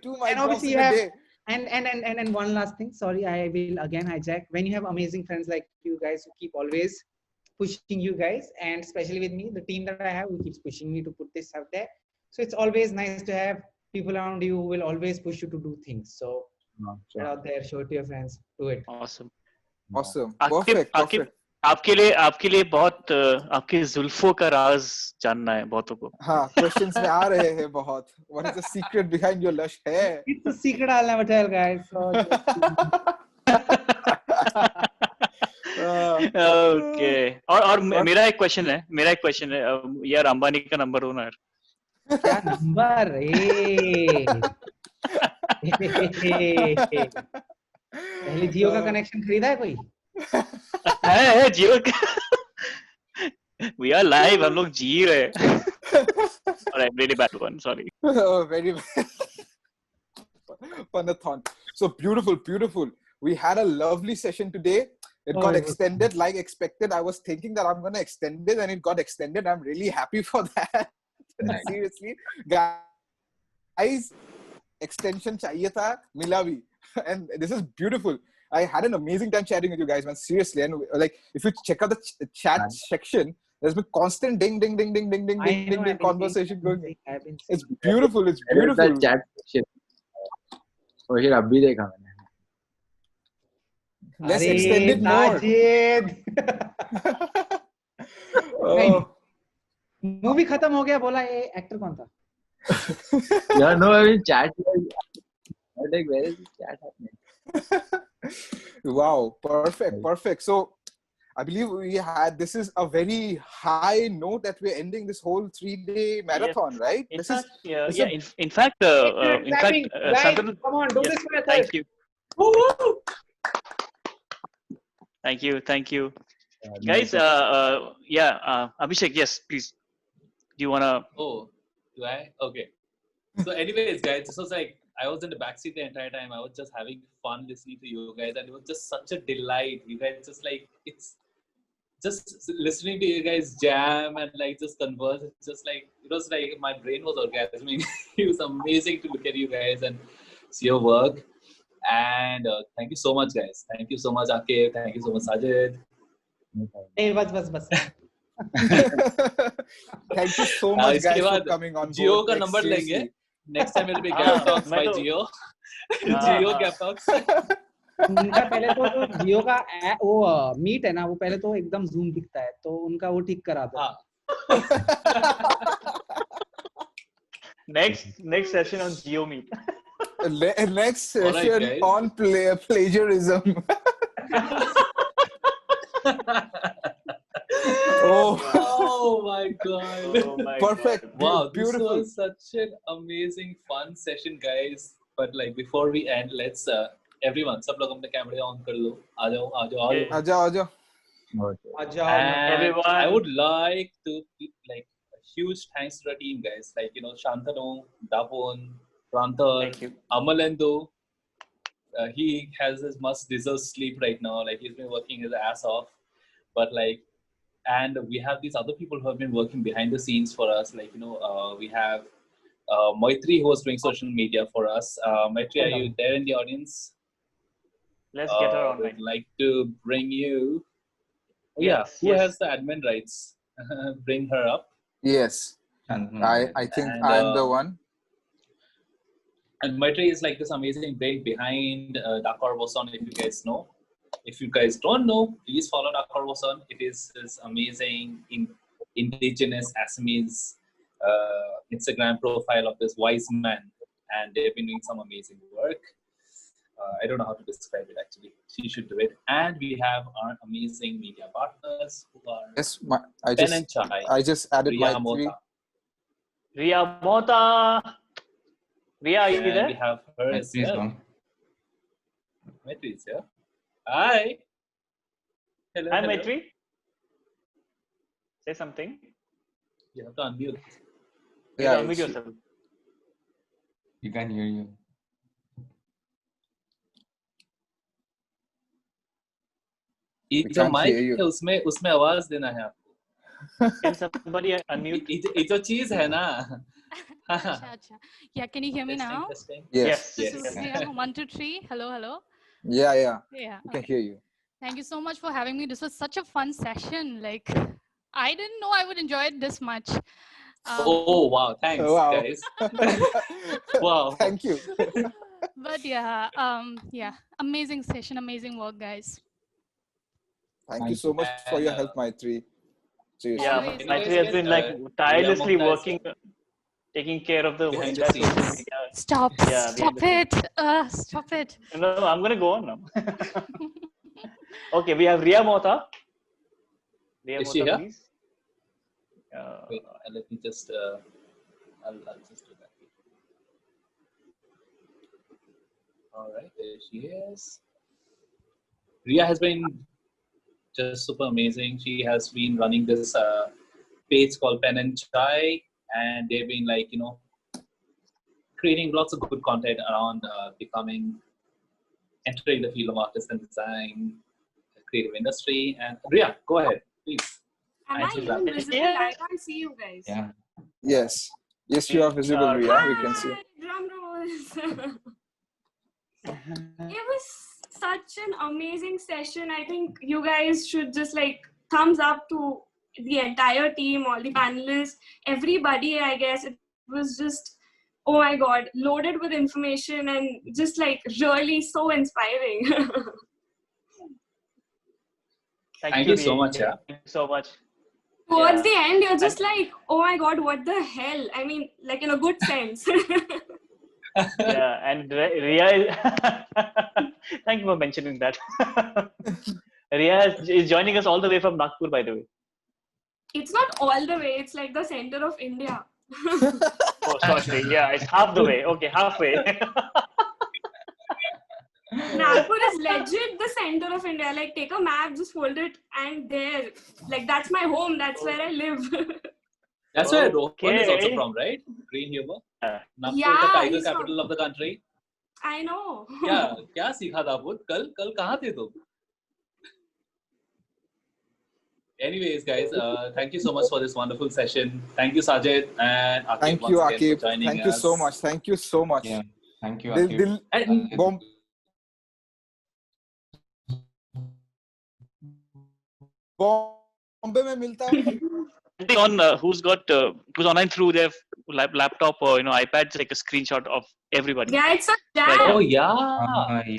[SPEAKER 2] Two mic
[SPEAKER 3] And
[SPEAKER 2] drops
[SPEAKER 3] obviously
[SPEAKER 2] in
[SPEAKER 3] you
[SPEAKER 2] a
[SPEAKER 3] have,
[SPEAKER 2] day.
[SPEAKER 3] and one last thing. Sorry, I will again hijack. When you have amazing friends like you guys who keep always pushing you guys, and especially with me, the team that I have, who keeps pushing me to put this out there. So it's always nice to have people around you who will always push you to do things. So get out there, show it to your friends, do it.
[SPEAKER 4] Awesome.
[SPEAKER 2] Awesome.
[SPEAKER 4] Aqib
[SPEAKER 2] Perfect.
[SPEAKER 4] Aqib
[SPEAKER 2] Perfect.
[SPEAKER 4] आपके लिए बहुत आपके जुल्फों का राज जानना है बहुतों को.
[SPEAKER 2] हाँ, questions में आ रहे हैं बहुत. What is the secret behind your lush hair?
[SPEAKER 3] It's a secret I'll never tell, guys. So
[SPEAKER 4] Okay. और मेरा एक क्वेश्चन है यार, अंबानी का नंबर हो ना यार.
[SPEAKER 3] क्या नंबर? पहले जियो का कनेक्शन खरीदा है कोई?
[SPEAKER 4] है जियो का. We are live, हम लोग जी रहे हैं. Alright, really bad one, sorry.
[SPEAKER 2] Oh, very Panathon. So beautiful, beautiful. We had a lovely session today. It got extended like expected. I was thinking that I'm going to extend it, and it got extended. I'm really happy for that.
[SPEAKER 5] Nice.
[SPEAKER 2] Seriously. Guys, extension chahiye tha, mila bhi. And this is beautiful. I had an amazing time chatting with you guys, man. Seriously. And like, if you check out the chat section, there's been constant ding, ding, ding, ding, ding, ding, ding, ding, ding conversation going. It's beautiful. It's beautiful.
[SPEAKER 5] Chat section. Oh, here, abhi dekha maine.
[SPEAKER 2] Let's extend it more.
[SPEAKER 3] Movie खत्म हो गया, बोला ये actor कौन था?
[SPEAKER 5] Yeah, no, I mean chat. Like, where is this chat happening?
[SPEAKER 2] Wow, perfect. So I believe this is a very high note that we're ending this whole 3-day marathon, right?
[SPEAKER 4] In fact,
[SPEAKER 3] Santanu, come on, do this for yourself.
[SPEAKER 4] Thank you. Woo-hoo! Thank you. Guys, Abhishek, yes, please. Do you want to?
[SPEAKER 7] Oh, do I? Okay. So anyways, guys, this was like, I was in the backseat the entire time. I was just having fun listening to you guys, and it was just such a delight. You guys just like, it's just listening to you guys jam and like just converse. It's just like, it was like my brain was orgasming. It was amazing to look at you guys and see your work. And thank you so much, guys. Thank you so much, Aquib. Thank you so much, Sajid.
[SPEAKER 3] Hey, bas.
[SPEAKER 2] Thank you so much, guys, for coming on board.
[SPEAKER 7] Jio का number लेंगे. Next time it'll be Gap Talks by Jio. Jio Gap Talks.
[SPEAKER 3] उनका पहले तो जियो का वो meet है ना, वो पहले तो एकदम जूम दिखता है, तो उनका वो ठीक करा दो.
[SPEAKER 4] Next session on Jio Meet.
[SPEAKER 2] Next session on plagiarism.
[SPEAKER 7] God.
[SPEAKER 4] Oh my
[SPEAKER 2] Perfect.
[SPEAKER 4] God.
[SPEAKER 7] Wow, this
[SPEAKER 2] Beautiful.
[SPEAKER 7] was such an amazing, fun session, guys. But like before we end, let's everyone, सब लोग अपने कैमरे on कर लो. आ जाओ, आ जाओ, आ जाओ.
[SPEAKER 2] Ajao, ajao.
[SPEAKER 7] And I
[SPEAKER 4] Everyone.
[SPEAKER 7] would like to like a huge thanks to the team, guys. Like Shantanu, Dapon, Pranthar,
[SPEAKER 4] Thank you.
[SPEAKER 7] Amalendo. He has his must deserved sleep right now. Like he's been working his ass off. But like, and we have these other people who have been working behind the scenes for us. Like we have Maitri, who was doing social media for us. Maitri, are you there in the audience?
[SPEAKER 4] Let's get her on.
[SPEAKER 7] We'd like to bring you. Oh,
[SPEAKER 4] Yes,
[SPEAKER 7] yeah, who
[SPEAKER 4] yes.
[SPEAKER 7] has the admin rights? Bring her up.
[SPEAKER 2] Yes. I think
[SPEAKER 7] And,
[SPEAKER 2] I'm the one.
[SPEAKER 7] And Maitri is like this amazing brain behind Dakar Boson, if you guys know. If you guys don't know, please follow Dakar Boson. It is this amazing indigenous Assamese Instagram profile of this wise man. And they've been doing some amazing work. I don't know how to describe it actually. She should do it. And we have our amazing media partners who are
[SPEAKER 2] Yes,
[SPEAKER 7] Pen and Chai,
[SPEAKER 2] I just added
[SPEAKER 7] Riya
[SPEAKER 2] my three.
[SPEAKER 7] Mota.
[SPEAKER 4] Ria Mota. Ria, are you
[SPEAKER 7] And we
[SPEAKER 4] there?
[SPEAKER 7] have her as
[SPEAKER 8] Please
[SPEAKER 7] well.
[SPEAKER 8] come.
[SPEAKER 7] Maitri is here. Hi. Hello.
[SPEAKER 4] Hi,
[SPEAKER 7] hello.
[SPEAKER 4] Maitri. Say something.
[SPEAKER 7] You have to unmute.
[SPEAKER 4] You
[SPEAKER 2] Yeah,
[SPEAKER 4] unmute yourself.
[SPEAKER 8] You can hear you.
[SPEAKER 7] ये जो
[SPEAKER 2] can't
[SPEAKER 7] mic
[SPEAKER 2] hear you.
[SPEAKER 7] है उसमें आवाज देना है आपको.
[SPEAKER 4] Can somebody unmute?
[SPEAKER 7] ये जो चीज है ना.
[SPEAKER 9] Acha, acha. Yeah, can you hear me now?
[SPEAKER 7] Testing.
[SPEAKER 2] Yes.
[SPEAKER 9] This
[SPEAKER 7] Yes.
[SPEAKER 9] is yeah, 1, 2, 3. Hello, hello.
[SPEAKER 2] Yeah, yeah.
[SPEAKER 9] Yeah.
[SPEAKER 2] We can
[SPEAKER 9] okay.
[SPEAKER 2] hear you.
[SPEAKER 9] Thank you so much for having me. This was such a fun session. Like, I didn't know I would enjoy it this much.
[SPEAKER 7] Oh wow! Thanks,
[SPEAKER 2] Wow.
[SPEAKER 7] guys. Wow.
[SPEAKER 2] Thank you.
[SPEAKER 9] But yeah, yeah, amazing session, amazing work, guys.
[SPEAKER 2] Thank you so much for your help, Maitri. Seriously.
[SPEAKER 4] Yeah,
[SPEAKER 9] Always.
[SPEAKER 4] Maitri has been like tirelessly working, taking care of the
[SPEAKER 7] Behind the
[SPEAKER 4] entire social
[SPEAKER 7] scenes.
[SPEAKER 4] media.
[SPEAKER 9] Stop,
[SPEAKER 4] Yeah,
[SPEAKER 9] stop
[SPEAKER 4] behind
[SPEAKER 9] it. Stop it.
[SPEAKER 4] No, I'm going to go on now. Okay, we have Ria Mota. Ria
[SPEAKER 7] Is she
[SPEAKER 4] Mota,
[SPEAKER 7] here?
[SPEAKER 4] please.
[SPEAKER 7] Wait, let me just. I'll just do that. All right, there she is. Ria has been just super amazing. She has been running this page called Pen and Chai, and they've been like creating lots of good content around entering the field of artist and design, creative industry. And Ria, go ahead, please.
[SPEAKER 10] Am I even visible? I can't see you guys.
[SPEAKER 8] Yeah.
[SPEAKER 2] Yes. Yes, you are visible,
[SPEAKER 4] Yeah.
[SPEAKER 2] Ria. We can see.
[SPEAKER 10] Hi, drum rolls. It was such an amazing session. I think you guys should just like thumbs up to the entire team, all the panelists, everybody. I guess it was just, oh my god, loaded with information and just like really so inspiring.
[SPEAKER 7] Thank you so much, yeah.
[SPEAKER 4] Thank you so much.
[SPEAKER 10] Towards the end, you're just like, oh my god, what the hell? I mean, like in a good sense.
[SPEAKER 4] Yeah, and Ria is thank you for mentioning that. Ria is joining us all the way from Nagpur, by the way.
[SPEAKER 10] It's not all the way, it's like the center of India.
[SPEAKER 4] Oh, sorry. Yeah, it's half the way. Okay, halfway.
[SPEAKER 10] Nagpur is legit the center of India. Like, take a map, just fold it, and there. Like, that's my home. That's where I live.
[SPEAKER 7] That's where Rohan is also
[SPEAKER 4] Okay.
[SPEAKER 7] from, right? Green humor. Nagpur,
[SPEAKER 10] Yeah,
[SPEAKER 7] the tiger
[SPEAKER 10] he's from-
[SPEAKER 7] capital of the country.
[SPEAKER 10] I know.
[SPEAKER 7] क्या सीखा था बुध? कल कहाँ थे तुम? Anyways, guys, thank you so much for this wonderful session. Thank you, Sajid and Aquib,
[SPEAKER 2] Thank
[SPEAKER 7] once
[SPEAKER 2] you,
[SPEAKER 7] again
[SPEAKER 2] Aquib.
[SPEAKER 7] for joining
[SPEAKER 2] Thank you
[SPEAKER 7] us.
[SPEAKER 2] so much. Thank you so much.
[SPEAKER 8] Yeah. Thank you,
[SPEAKER 2] Dil,
[SPEAKER 8] Aquib.
[SPEAKER 2] dil,
[SPEAKER 7] And
[SPEAKER 2] bomb, Bombay में मिलता हूँ.
[SPEAKER 4] Depending on who's online through their laptop or iPad, just take a screenshot of everybody.
[SPEAKER 10] Yeah, it's a
[SPEAKER 4] Like,
[SPEAKER 10] jam.
[SPEAKER 7] oh yeah,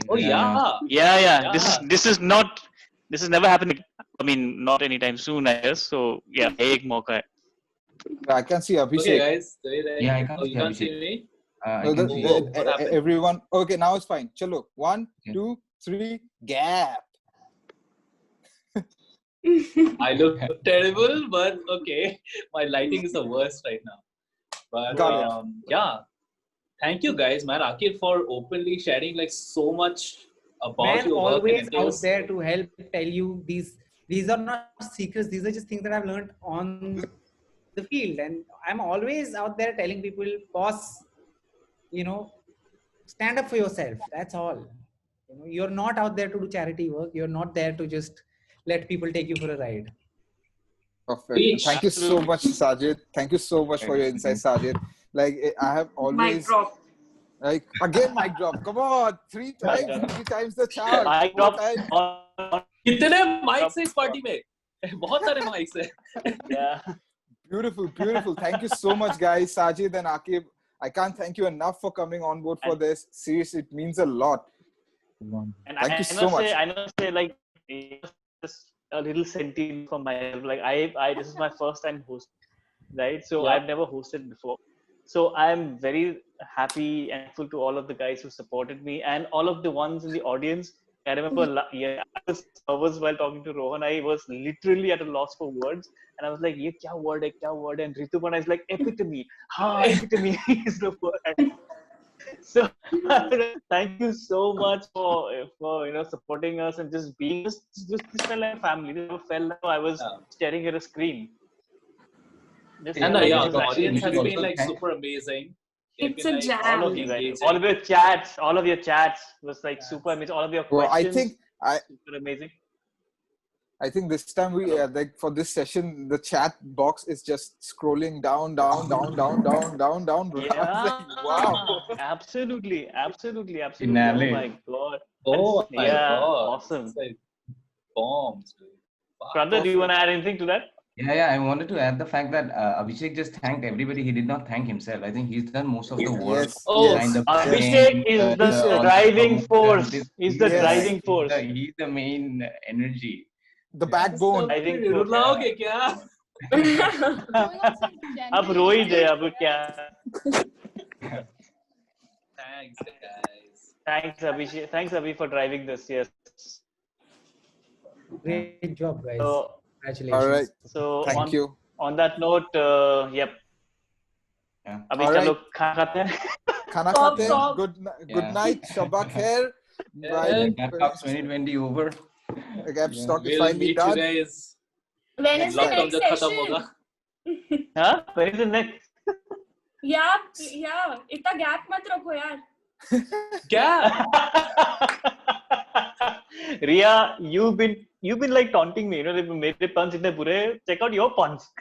[SPEAKER 7] oh yeah.
[SPEAKER 4] Yeah. This is never happening. I mean, not anytime soon, I guess. So yeah, एक मौका है.
[SPEAKER 2] I can see
[SPEAKER 7] Okay,
[SPEAKER 2] Abhishek.
[SPEAKER 7] guys.
[SPEAKER 8] Yeah, I can
[SPEAKER 7] Oh,
[SPEAKER 8] see
[SPEAKER 7] you can't see
[SPEAKER 8] Abhishek.
[SPEAKER 7] me.
[SPEAKER 8] I
[SPEAKER 2] No,
[SPEAKER 8] can
[SPEAKER 2] the-
[SPEAKER 8] see
[SPEAKER 7] Oh,
[SPEAKER 8] you.
[SPEAKER 7] what happened?
[SPEAKER 2] everyone. Okay, now it's fine. Chalo. 1,
[SPEAKER 8] Okay.
[SPEAKER 2] 2, 3, gap.
[SPEAKER 7] I look terrible, but okay. My lighting is the worst right now. But
[SPEAKER 2] Got
[SPEAKER 7] yeah, thank you guys, man. Akib, for openly sharing like so much about
[SPEAKER 3] Man,
[SPEAKER 7] your work, and
[SPEAKER 3] always
[SPEAKER 7] it
[SPEAKER 3] out
[SPEAKER 7] was
[SPEAKER 3] there to help tell you these are not secrets. These are just things that I've learned on the field, and I'm always out there telling people, boss, you know, stand up for yourself. That's all. You know, you're not out there to do charity work. You're not there to just let people take you for a ride.
[SPEAKER 2] Perfect. And
[SPEAKER 7] Preach.
[SPEAKER 2] thank you so much, Sajid. Thank you so much for your insight, Sajid. Like I have
[SPEAKER 10] Mic
[SPEAKER 2] always
[SPEAKER 10] drop.
[SPEAKER 2] like again mic drop. Come on, three times the charge.
[SPEAKER 4] I
[SPEAKER 2] Four
[SPEAKER 4] dropped
[SPEAKER 2] times.
[SPEAKER 7] कितने mics है इस party में? बहुत सारे mics है.
[SPEAKER 4] Yeah.
[SPEAKER 2] Beautiful, beautiful. Thank you so much, guys. Sajid and Akib. I can't thank you enough for coming on board for this. Seriously, it means a lot.
[SPEAKER 4] And
[SPEAKER 2] Thank you so much.
[SPEAKER 4] I must say, like, just a little sentiment for myself. Like, this is my first time hosting, right? So
[SPEAKER 7] Yeah.
[SPEAKER 4] I've never hosted before. So I'm very happy and thankful to all of the guys who supported me and all of the ones in the audience. I remember, I was nervous while talking to Rohan. I was literally at a loss for words, and I was like, "Ye kya word hai? Kya word hai?" And Ritupana is like, "Epitome." Epitome is the word. So thank you so much for supporting us and just being just felt like family. Never felt like I was staring at a screen. Just
[SPEAKER 7] And
[SPEAKER 4] felt like
[SPEAKER 7] yeah,
[SPEAKER 4] this is
[SPEAKER 7] the
[SPEAKER 4] actually
[SPEAKER 7] audience has
[SPEAKER 8] also
[SPEAKER 7] been like
[SPEAKER 8] thank-
[SPEAKER 7] super amazing.
[SPEAKER 10] It's
[SPEAKER 7] They've
[SPEAKER 10] a
[SPEAKER 7] been, like,
[SPEAKER 10] jam.
[SPEAKER 4] all of you guys,
[SPEAKER 7] engaging.
[SPEAKER 4] all of your chats was like super amazing. All of your
[SPEAKER 2] Well,
[SPEAKER 4] questions super amazing.
[SPEAKER 2] I think this time we like for this session the chat box is just scrolling down. I was
[SPEAKER 4] Yeah,
[SPEAKER 2] like, wow.
[SPEAKER 4] absolutely.
[SPEAKER 8] Finale.
[SPEAKER 4] Oh my god.
[SPEAKER 7] Oh my
[SPEAKER 4] Yeah,
[SPEAKER 7] god.
[SPEAKER 4] awesome.
[SPEAKER 7] It's like bombs, dude. Wow.
[SPEAKER 4] Pranda, do you want to add anything to that?
[SPEAKER 8] Yeah, I wanted to add the fact that Abhishek just thanked everybody. He did not thank himself. I think he's done most of the work
[SPEAKER 2] Yes,
[SPEAKER 7] Oh,
[SPEAKER 8] behind the
[SPEAKER 2] yes.
[SPEAKER 4] Abhishek is the
[SPEAKER 2] Abhishek.
[SPEAKER 4] driving force.
[SPEAKER 8] He's
[SPEAKER 4] He's the
[SPEAKER 2] Yes.
[SPEAKER 4] driving force.
[SPEAKER 8] He's the main energy.
[SPEAKER 2] The backbone.
[SPEAKER 4] Driving force.
[SPEAKER 7] रुलाओगे क्या?
[SPEAKER 9] Going on some
[SPEAKER 4] अब
[SPEAKER 9] genuine
[SPEAKER 4] रो ही दे
[SPEAKER 9] insights,
[SPEAKER 4] अब क्या.
[SPEAKER 7] Thanks, guys.
[SPEAKER 4] Thanks Abhishek. Thanks Abhi for driving this. Yes.
[SPEAKER 3] Great job, guys.
[SPEAKER 4] So
[SPEAKER 3] Congratulations.
[SPEAKER 2] All right.
[SPEAKER 4] so
[SPEAKER 2] Thank you.
[SPEAKER 4] on that note, yep.
[SPEAKER 8] Yeah.
[SPEAKER 4] अभी
[SPEAKER 2] All
[SPEAKER 4] चलो
[SPEAKER 2] right.
[SPEAKER 4] खाना खाते हैं.
[SPEAKER 2] Khana
[SPEAKER 10] Stop,
[SPEAKER 2] khate.
[SPEAKER 10] stop.
[SPEAKER 2] Good night. Shabak khair. Right.
[SPEAKER 8] Gap Talks 2020 over.
[SPEAKER 2] Gap stock is
[SPEAKER 7] We'll
[SPEAKER 2] finally
[SPEAKER 7] meet you
[SPEAKER 2] done.
[SPEAKER 7] guys.
[SPEAKER 10] When is the
[SPEAKER 7] Lockdown
[SPEAKER 10] next
[SPEAKER 7] जब खत्म
[SPEAKER 10] session?
[SPEAKER 7] होगा.
[SPEAKER 4] Huh? When is the next?
[SPEAKER 10] Yeah, इतना gap मत रखो यार.
[SPEAKER 7] क्या?
[SPEAKER 4] Ria, you've been like taunting me. You know, मेरे puns इतने बुरे. Check out your puns.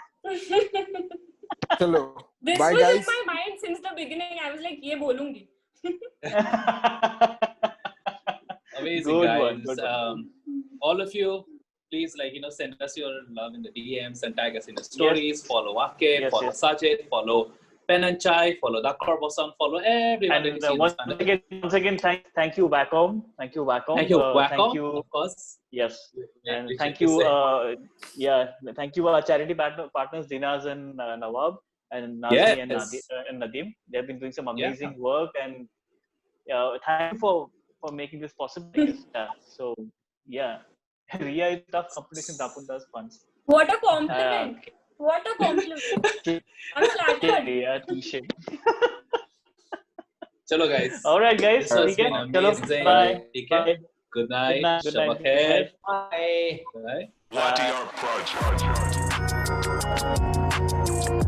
[SPEAKER 2] Chalo.
[SPEAKER 10] This
[SPEAKER 2] Bye,
[SPEAKER 10] was
[SPEAKER 2] guys.
[SPEAKER 10] in my mind since the beginning. I was like, ये बोलूंगी.
[SPEAKER 7] Amazing,
[SPEAKER 4] Good
[SPEAKER 7] guys.
[SPEAKER 4] one, good one.
[SPEAKER 7] All of you, please, send us your love in the DMs and tag us in the stories. Follow Aquib,
[SPEAKER 4] Yes,
[SPEAKER 7] follow
[SPEAKER 4] yes.
[SPEAKER 7] Sajid, follow Pen and Chai, follow the Corboson, follow everyone.
[SPEAKER 4] And once again, thank you, Wacom. Thank you, Wacom.
[SPEAKER 7] Thank you, Wacom,
[SPEAKER 4] Thank you.
[SPEAKER 7] of course.
[SPEAKER 4] Yes.
[SPEAKER 7] Yeah,
[SPEAKER 4] And
[SPEAKER 7] we
[SPEAKER 4] thank
[SPEAKER 7] should
[SPEAKER 4] you.
[SPEAKER 7] say.
[SPEAKER 4] Thank you, our charity partners, Dinaz and Nawab and Nazi
[SPEAKER 7] Yes.
[SPEAKER 4] and Nadim. They have been doing some amazing work, and thank you for making this possible. So yeah, Ria is tough competition. Tapun does once.
[SPEAKER 10] What a compliment. What a compliment. I'm flattered.
[SPEAKER 4] Yeah, t-shirt.
[SPEAKER 7] Chalo, guys.
[SPEAKER 4] All right, guys.
[SPEAKER 7] This has
[SPEAKER 4] ठीक है?
[SPEAKER 7] been
[SPEAKER 4] चलो,
[SPEAKER 7] amazing.
[SPEAKER 4] bye.
[SPEAKER 7] ठीक है?
[SPEAKER 4] Bye.
[SPEAKER 7] Good night.
[SPEAKER 4] Good night.
[SPEAKER 7] Shabak khair.
[SPEAKER 3] Bye.
[SPEAKER 7] Bye.
[SPEAKER 1] YDR Project.